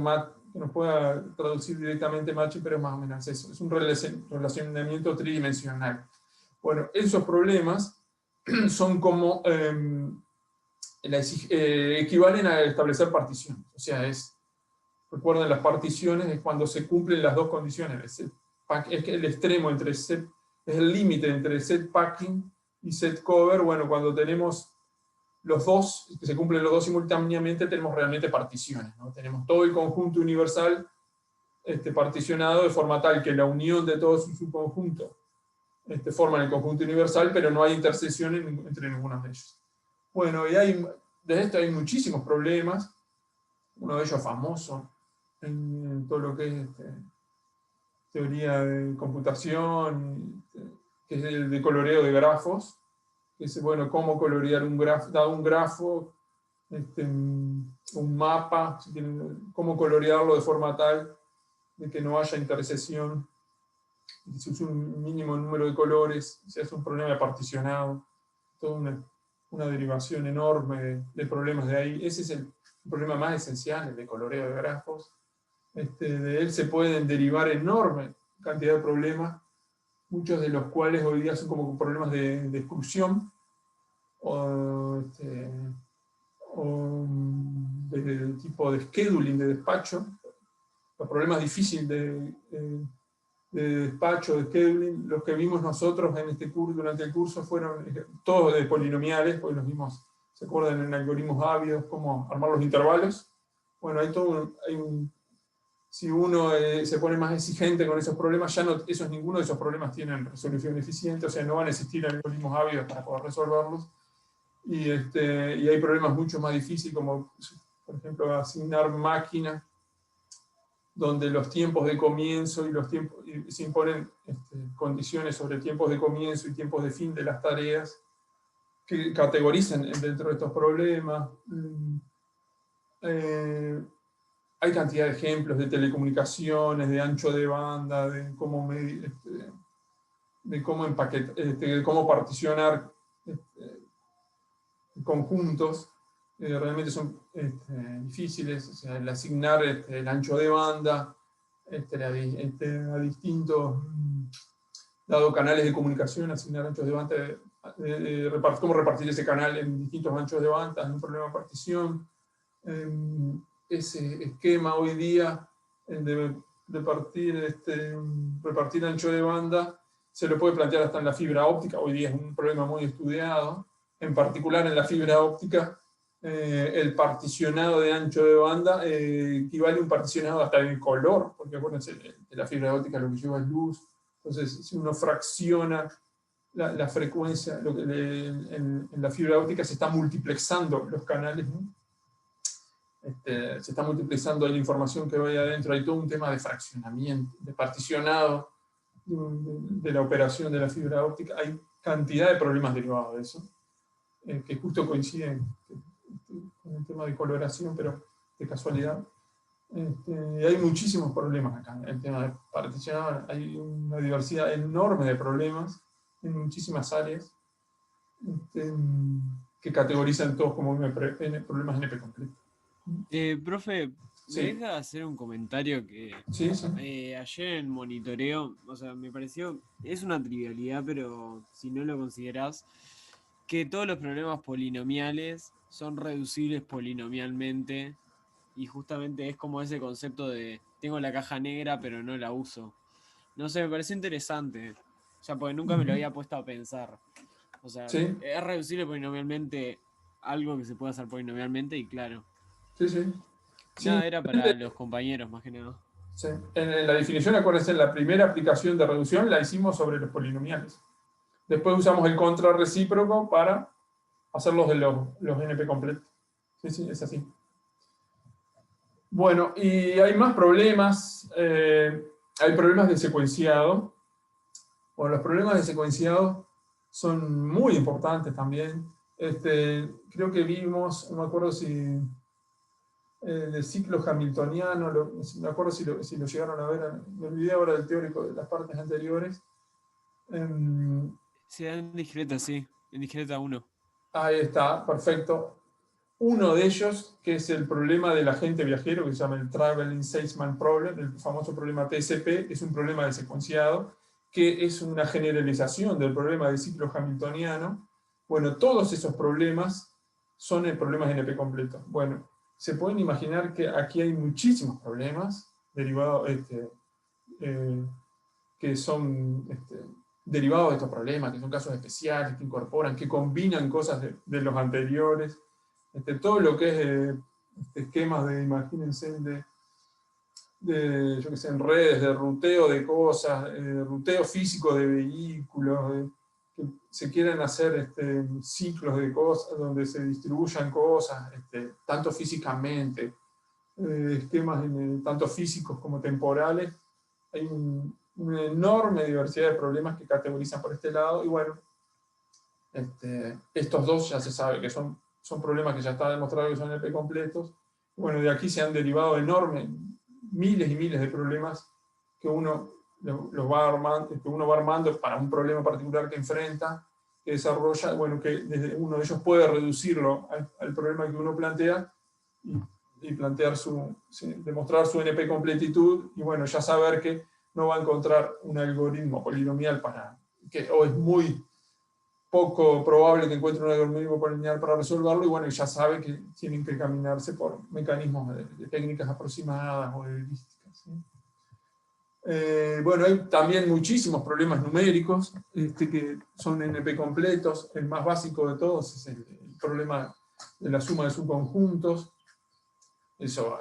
que nos pueda traducir directamente matching, pero es más o menos eso. Es un relacionamiento tridimensional. Bueno, esos problemas son como equivalen a establecer particiones. O sea, recuerden, las particiones es cuando se cumplen las dos condiciones. Es que el extremo entre set, es el límite entre set packing y set cover. Bueno, cuando tenemos los dos, que se cumplen los dos simultáneamente, tenemos realmente particiones, ¿no? Tenemos todo el conjunto universal particionado de forma tal que la unión de todos sus subconjuntos forman el conjunto universal, pero no hay intersección entre ninguno de ellos. Bueno, y de esto hay muchísimos problemas. Uno de ellos famoso en todo lo que es teoría de computación, que es el de coloreo de grafos, que es, bueno, cómo colorear un grafo, dado un grafo, un mapa, cómo colorearlo de forma tal de que no haya intersección, se usa un mínimo número de colores, se hace un problema de particionado, toda una derivación enorme de problemas de ahí. Ese es el problema más esencial, el de coloreo de grafos. De él se pueden derivar enorme cantidad de problemas, muchos de los cuales hoy día son como problemas de exclusión o de tipo de scheduling, de despacho. Los problemas difíciles de despacho, de scheduling, los que vimos nosotros en este curso, durante el curso, fueron todos de polinomiales, porque los vimos, ¿se acuerdan?, en algoritmos ávidos, cómo armar los intervalos. Bueno, si uno se pone más exigente con esos problemas, ya ninguno de esos problemas tienen resolución eficiente, o sea, no van a existir algoritmos ávidos para poder resolverlos. Y hay problemas mucho más difíciles, como, por ejemplo, asignar máquinas, donde los tiempos de comienzo y se imponen condiciones sobre tiempos de comienzo y tiempos de fin de las tareas que categorizan dentro de estos problemas. Hay cantidad de ejemplos de telecomunicaciones, de ancho de banda, de cómo cómo particionar conjuntos. Realmente son difíciles. O sea, el asignar el ancho de banda a distintos, dado canales de comunicación, asignar anchos de banda, cómo repartir ese canal en distintos anchos de banda, es un problema de partición. Ese esquema hoy día de repartir ancho de banda se lo puede plantear hasta en la fibra óptica. Hoy día es un problema muy estudiado, en particular en la fibra óptica. el particionado de ancho de banda equivale a un particionado hasta en color, porque acuérdense, de la fibra óptica lo que lleva es luz. Entonces, si uno fracciona la frecuencia, en la fibra óptica se está multiplexando los canales, ¿no? Se está multiplicando la información que vaya adentro. Hay todo un tema de fraccionamiento, de particionado de la operación de la fibra óptica. Hay cantidad de problemas derivados de eso, que justo coinciden con el tema de coloración, pero de casualidad. Hay muchísimos problemas acá. El tema de particionado, hay una diversidad enorme de problemas en muchísimas áreas, que categorizan todos como problemas NP completos. Profe, ¿me Sí. deja hacer un comentario que Sí, sí. ayer en monitoreo, o sea, me pareció, es una trivialidad, pero si no lo considerás, que todos los problemas polinomiales son reducibles polinomialmente, y justamente es como ese concepto de tengo la caja negra pero no la uso. No sé, me pareció interesante, o sea, porque nunca me lo había puesto a pensar. O sea, Sí, es reducible polinomialmente algo que se puede hacer polinomialmente y claro. sí, sí. Sí, Nada, era para los compañeros más que nada. sí. En la definición, acuérdense, en la primera aplicación de reducción la hicimos sobre los polinomiales. Después usamos el contrarrecíproco para hacerlos de los NP completos. Sí, sí, es así. Bueno, y hay más problemas. Hay problemas de secuenciado. Bueno, los problemas de secuenciado son muy importantes también. Creo que vimos, no me acuerdo si de ciclo hamiltoniano, no me acuerdo si lo llegaron a ver, me olvidé ahora del teórico de las partes anteriores. Se da en discreta, sí. En discreta 1. Ahí está, perfecto. Uno de ellos, que es el problema del agente viajero, que se llama el Traveling Salesman Problem, el famoso problema TSP, es un problema de secuenciado, que es una generalización del problema del ciclo hamiltoniano. Bueno, todos esos problemas son problemas de NP completo. Bueno, se pueden imaginar que aquí hay muchísimos problemas derivados, que son derivados de estos problemas, que son casos especiales, que incorporan, que combinan cosas de los anteriores. Todo lo que es esquemas de, imagínense, yo que sé, en redes, de ruteo de cosas, ruteo físico de vehículos, que se quieren hacer ciclos de cosas donde se distribuyan cosas, tanto físicamente, esquemas tanto físicos como temporales. Hay una enorme diversidad de problemas que categorizan por este lado, y bueno, estos dos ya se sabe que son problemas que ya está demostrado que son NP completos. Bueno, de aquí se han derivado enormes, miles y miles de problemas que uno va armando para un problema particular que enfrenta, que desarrolla, bueno, que desde uno de ellos puede reducirlo al problema que uno plantea y plantear demostrar su NP completitud, y bueno, ya saber que no va a encontrar un algoritmo polinomial o es muy poco probable que encuentre un algoritmo polinomial para resolverlo, y bueno, ya sabe que tienen que caminarse por mecanismos de técnicas aproximadas o de heurísticas, ¿sí? Bueno, hay también muchísimos problemas numéricos que son NP completos. El más básico de todos es el problema de la suma de subconjuntos. Eso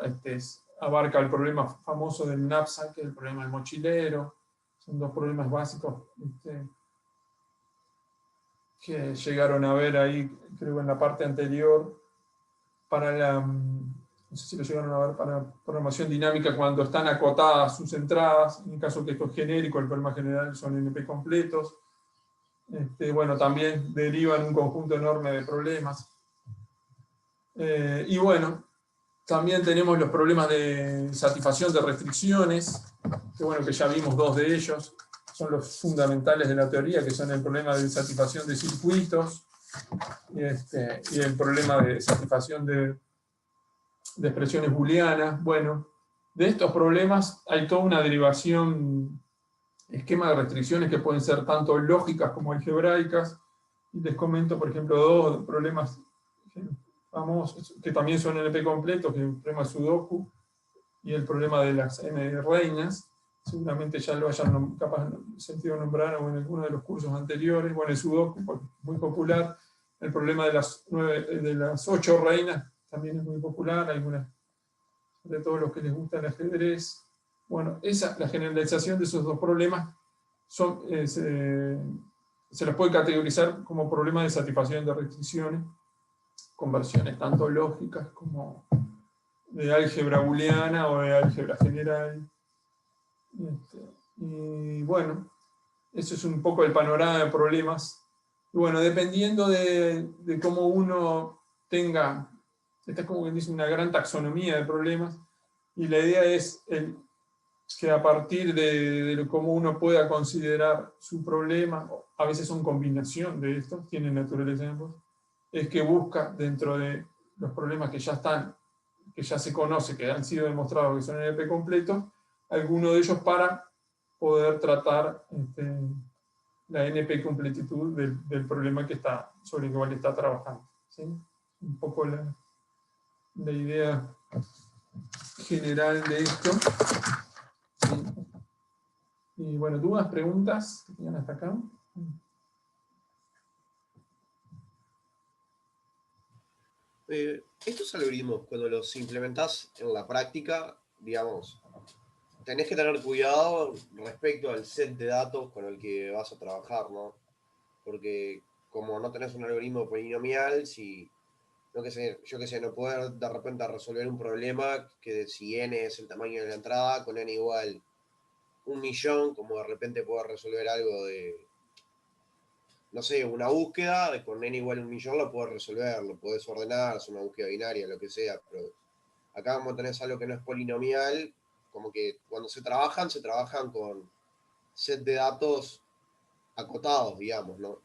abarca el problema famoso del knapsack, que es el problema del mochilero. Son dos problemas básicos que llegaron a ver ahí, creo en la parte anterior, no sé si lo llegaron a ver para programación dinámica, cuando están acotadas sus entradas, en el caso que esto es genérico, el problema general son NP completos. Bueno, también derivan un conjunto enorme de problemas. Y bueno, también tenemos los problemas de satisfacción de restricciones, que bueno, que ya vimos dos de ellos, son los fundamentales de la teoría, que son el problema de satisfacción de circuitos y el problema de satisfacción de expresiones booleanas. Bueno, de estos problemas hay toda una derivación, esquema de restricciones que pueden ser tanto lógicas como algebraicas. Y les comento, por ejemplo, dos problemas famosos que también son NP completos, que es el problema Sudoku y el problema de las M reinas. Seguramente ya lo hayan capaz sentido nombrar o en alguno de los cursos anteriores. Bueno, el Sudoku, porque es muy popular, El problema de las 8 reinas también es muy popular, algunas, sobre todo los que les gusta el ajedrez. Bueno, la generalización de esos dos problemas se los puede categorizar como problemas de satisfacción de restricciones, conversiones tanto lógicas como de álgebra booleana o de álgebra general. Y bueno, eso es un poco el panorama de problemas. Y bueno, dependiendo de cómo uno tenga, esta es como que dice una gran taxonomía de problemas, y la idea es que a partir de cómo uno pueda considerar su problema, a veces son combinación de estos, tienen naturaleza en ambos, es que busca dentro de los problemas que ya están, que ya se conoce, que han sido demostrados que son NP completos, alguno de ellos para poder tratar la NP completitud del problema sobre el cual está trabajando. ¿Sí? Un poco la idea general de esto. ¿Sí? Y bueno, ¿dudas, preguntas que tengan hasta acá? Estos algoritmos, cuando los implementás en la práctica, digamos, tenés que tener cuidado respecto al set de datos con el que vas a trabajar, ¿no? Porque como no tenés un algoritmo polinomial, si, yo qué sé, no poder de repente resolver un problema que si n es el tamaño de la entrada, con n igual 1.000.000, como de repente poder resolver algo de, no sé, una búsqueda, con n igual 1.000.000 lo puedes resolver, lo puedes ordenar, es una búsqueda binaria, lo que sea, pero acá como tenés algo que no es polinomial, como que cuando se trabajan con set de datos acotados, digamos, ¿no?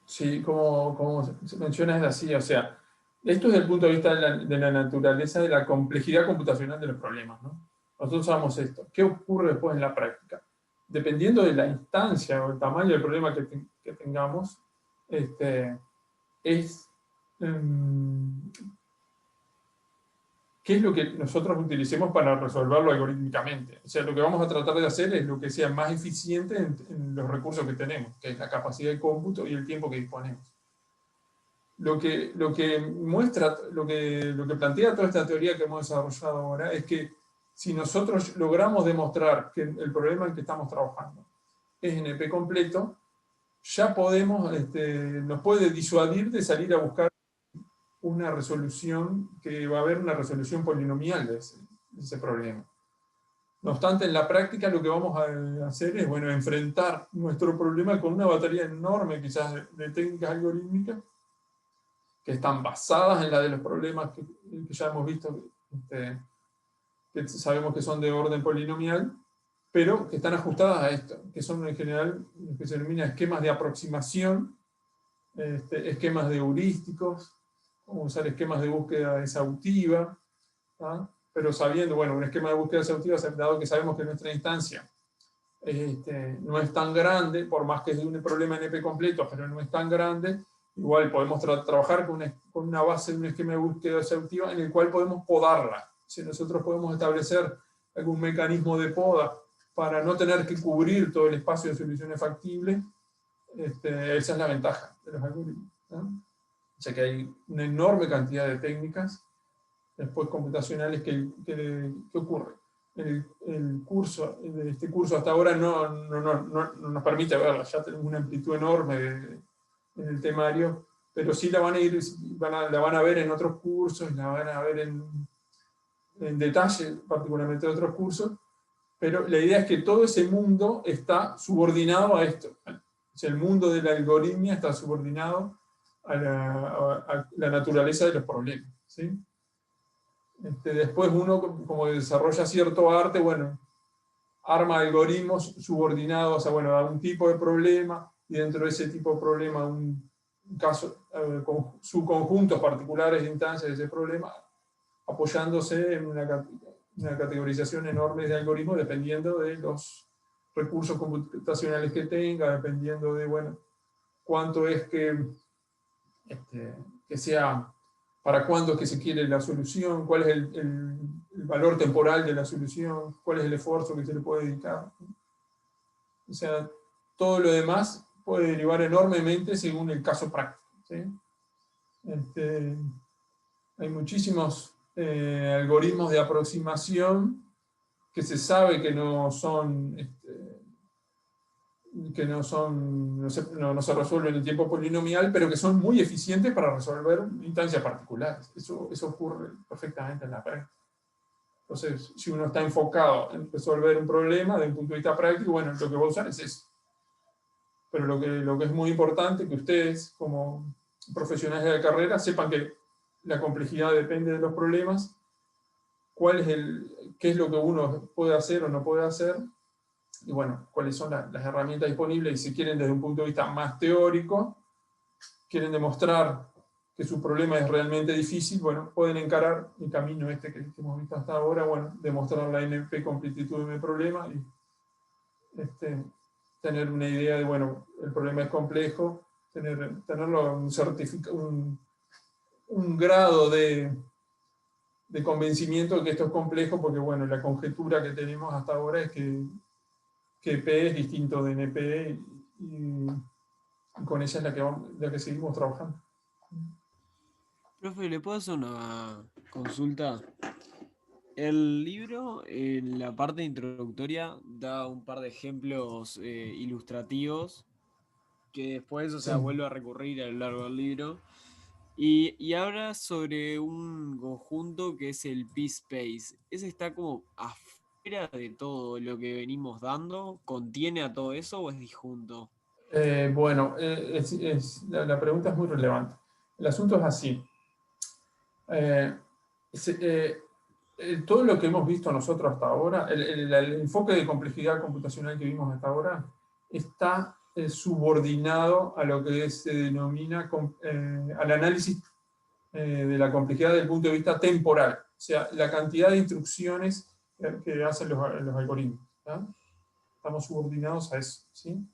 Sí, como se menciona, es así, o sea, esto desde el punto de vista de la naturaleza de la complejidad computacional de los problemas, ¿no? Nosotros sabemos esto. ¿Qué ocurre después en la práctica? Dependiendo de la instancia o el tamaño del problema que tengamos, es qué es lo que nosotros utilicemos para resolverlo algorítmicamente. O sea, lo que vamos a tratar de hacer es lo que sea más eficiente en los recursos que tenemos, que es la capacidad de cómputo y el tiempo que disponemos. Lo que muestra, lo que plantea toda esta teoría que hemos desarrollado ahora es que si nosotros logramos demostrar que el problema en que estamos trabajando es NP completo, ya podemos, nos puede disuadir de salir a buscar una resolución, que va a haber una resolución polinomial de ese problema. No obstante, en la práctica lo que vamos a hacer es, bueno, enfrentar nuestro problema con una batería enorme quizás de técnicas algorítmicas que están basadas en la de los problemas que ya hemos visto, que sabemos que son de orden polinomial, pero que están ajustadas a esto, que son en general lo que se denomina esquemas de aproximación, esquemas de heurísticos, vamos a usar esquemas de búsqueda exhaustiva, ¿tá? Pero sabiendo, bueno, un esquema de búsqueda exhaustiva, dado que sabemos que nuestra instancia no es tan grande, por más que es de un problema NP completo, pero no es tan grande, igual podemos trabajar con una base de un esquema de búsqueda exhaustiva en el cual podemos podarla. Si nosotros podemos establecer algún mecanismo de poda para no tener que cubrir todo el espacio de soluciones factibles, esa es la ventaja de los algoritmos, ¿no? O sea que hay una enorme cantidad de técnicas después computacionales que ocurre. Este curso hasta ahora no nos permite verla, ya tenemos una amplitud enorme en el temario, pero sí la van a ver en otros cursos, la van a ver en detalle, particularmente en otros cursos, pero la idea es que todo ese mundo está subordinado a esto. O sea, el mundo de la algoritmia está subordinado a la naturaleza de los problemas, ¿sí? Después uno, como desarrolla cierto arte, bueno, arma algoritmos subordinados a, bueno, a un tipo de problema, y dentro de ese tipo de problema un caso, con subconjuntos particulares de instancias de ese problema, apoyándose en una categorización enorme de algoritmos dependiendo de los recursos computacionales que tenga, dependiendo de, bueno, cuánto es que sea, para cuándo es que se quiere la solución, cuál es el valor temporal de la solución, cuál es el esfuerzo que se le puede dedicar. O sea, todo lo demás puede derivar enormemente según el caso práctico, ¿sí? Hay muchísimos algoritmos de aproximación que se sabe que no son, no se resuelven en tiempo polinomial, pero que son muy eficientes para resolver instancias particulares. Eso ocurre perfectamente en la práctica. Entonces, si uno está enfocado en resolver un problema desde un punto de vista práctico, bueno, lo que va a usar es eso. Pero lo que es muy importante es que ustedes, como profesionales de la carrera, sepan que la complejidad depende de los problemas, qué es lo que uno puede hacer o no puede hacer, y bueno, cuáles son las herramientas disponibles, y si quieren desde un punto de vista más teórico, quieren demostrar que su problema es realmente difícil, bueno, pueden encarar el camino que hemos visto hasta ahora, bueno, demostrar la NP completitud de mi problema y tener una idea de, bueno, el problema es complejo, tenerlo un grado de convencimiento de que esto es complejo, porque bueno, la conjetura que tenemos hasta ahora es que P es distinto de NP y con ella es la que seguimos trabajando. Profe, ¿le puedo hacer una consulta? El libro, en la parte introductoria, da un par de ejemplos ilustrativos que después, o sea, Sí. vuelve a recurrir a lo largo del libro. Y habla sobre un conjunto que es el P-Space. ¿Ese está como afuera de todo lo que venimos dando? ¿Contiene a todo eso o es disjunto? Bueno, la pregunta es muy relevante. El asunto es así. Eh, se- eh, Todo lo que hemos visto nosotros hasta ahora, el enfoque de complejidad computacional que vimos hasta ahora, está subordinado a lo que se denomina al análisis de la complejidad desde el punto de vista temporal, o sea, la cantidad de instrucciones que hacen los algoritmos. ¿Ya? Estamos subordinados a eso, ¿sí?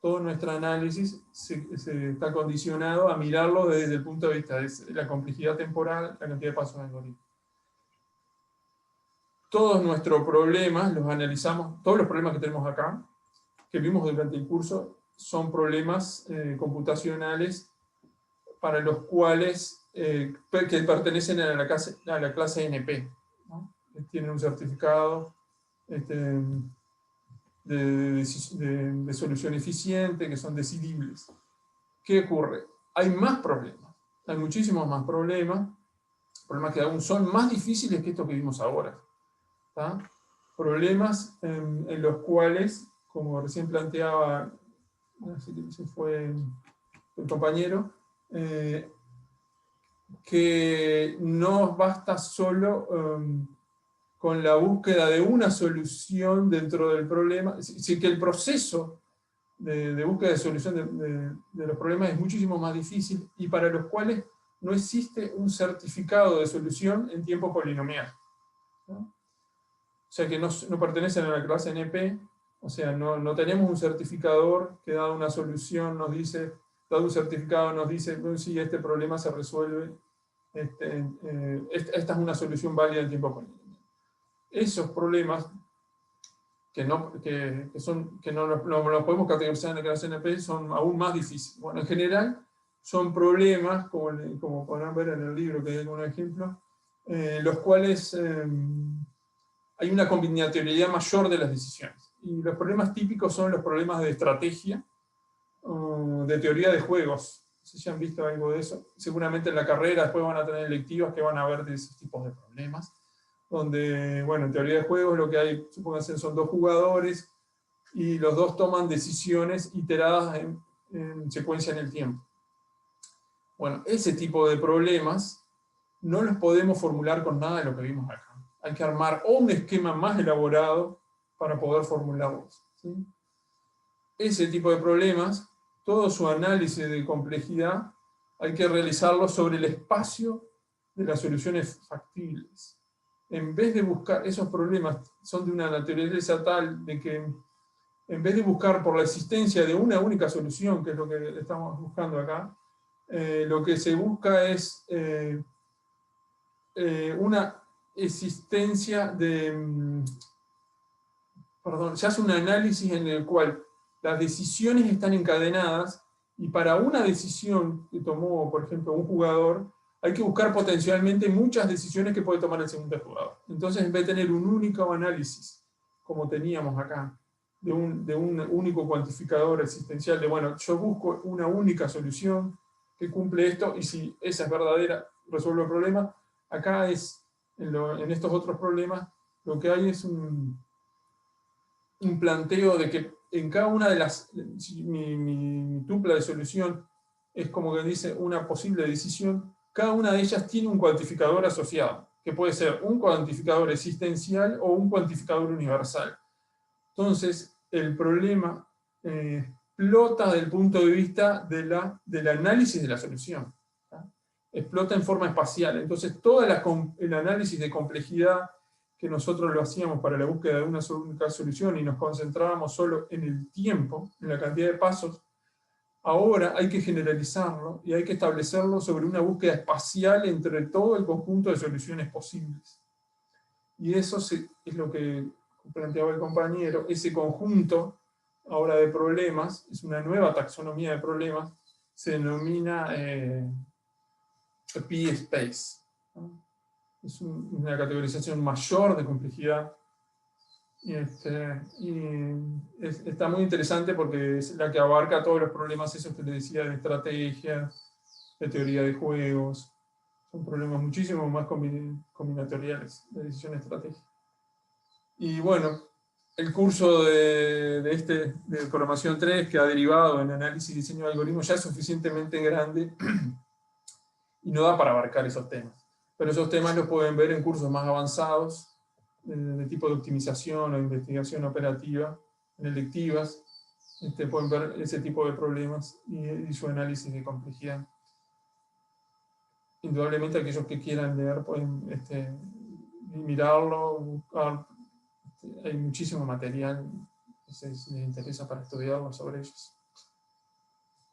Todo nuestro análisis se está condicionado a mirarlo desde el punto de vista de la complejidad temporal, la cantidad de pasos de algoritmo. Todos nuestros problemas los analizamos, todos los problemas que tenemos acá, que vimos durante el curso, son problemas computacionales para los cuales que pertenecen a la clase NP, ¿no? Tienen un certificado de solución eficiente, que son decidibles. ¿Qué ocurre? Hay más problemas, hay muchísimos más problemas que aún son más difíciles que estos que vimos ahora. ¿Tá? Problemas en los cuales, como recién planteaba, se fue el compañero, que no basta solo con la búsqueda de una solución dentro del problema, sino que el proceso de búsqueda de solución de los problemas es muchísimo más difícil y para los cuales no existe un certificado de solución en tiempo polinomial, ¿no? O sea que no pertenecen a la clase NP, o sea, no tenemos un certificador que dado una solución nos dice, dado un certificado nos dice, no, si este problema se resuelve, esta es una solución válida en tiempo polinomial. Esos problemas que no los podemos categorizar en la clase NP son aún más difíciles. Bueno, en general son problemas, como podrán ver en el libro que hay algún ejemplo, los cuales hay una combinatorialidad mayor de las decisiones. Y los problemas típicos son los problemas de estrategia, de teoría de juegos. No sé si han visto algo de eso. Seguramente en la carrera después van a tener electivas que van a ver de esos tipos de problemas. Donde, bueno, en teoría de juegos lo que hay, supónganse, son dos jugadores y los dos toman decisiones iteradas en secuencia en el tiempo. Bueno, ese tipo de problemas no los podemos formular con nada de lo que vimos acá. Hay que armar un esquema más elaborado para poder formularlos, ¿sí? Ese tipo de problemas, todo su análisis de complejidad, hay que realizarlo sobre el espacio de las soluciones factibles. En vez de buscar, esos problemas son de una naturaleza tal de que en vez de buscar por la existencia de una única solución, que es lo que estamos buscando acá, lo que se busca es una existencia de, perdón, se hace un análisis en el cual las decisiones están encadenadas, y para una decisión que tomó, por ejemplo, un jugador, hay que buscar potencialmente muchas decisiones que puede tomar el segundo jugador. Entonces, en vez de tener un único análisis, como teníamos acá, de un único cuantificador existencial, de bueno, yo busco una única solución que cumple esto, y si esa es verdadera, resuelve el problema. Acá en estos otros problemas, lo que hay es un planteo de que en cada una de las, mi tupla de solución es como que dice una posible decisión, cada una de ellas tiene un cuantificador asociado, que puede ser un cuantificador existencial o un cuantificador universal. Entonces, el problema explota desde el punto de vista del análisis de la solución. ¿tá? Explota en forma espacial. Entonces, todo el análisis de complejidad que nosotros lo hacíamos para la búsqueda de una única solución y nos concentrábamos solo en el tiempo, en la cantidad de pasos, ahora hay que generalizarlo y hay que establecerlo sobre una búsqueda espacial entre todo el conjunto de soluciones posibles. Y eso es lo que planteaba el compañero, ese conjunto ahora de problemas, es una nueva taxonomía de problemas, se denomina P-Space. ¿no? Es una categorización mayor de complejidad. Y está muy interesante porque es la que abarca todos los problemas esos que les decía de estrategia, de teoría de juegos. Son problemas muchísimo más combinatoriales de decisión estratégica. Y bueno, el curso de programación 3, que ha derivado en análisis y diseño de algoritmos, ya es suficientemente grande y no da para abarcar esos temas. Pero esos temas los pueden ver en cursos más avanzados, de tipo de optimización o investigación operativa, en electivas. Pueden ver ese tipo de problemas y su análisis de complejidad. Indudablemente aquellos que quieran leer pueden mirarlo, buscar. Hay muchísimo material, si les interesa, para estudiarlo sobre ellos.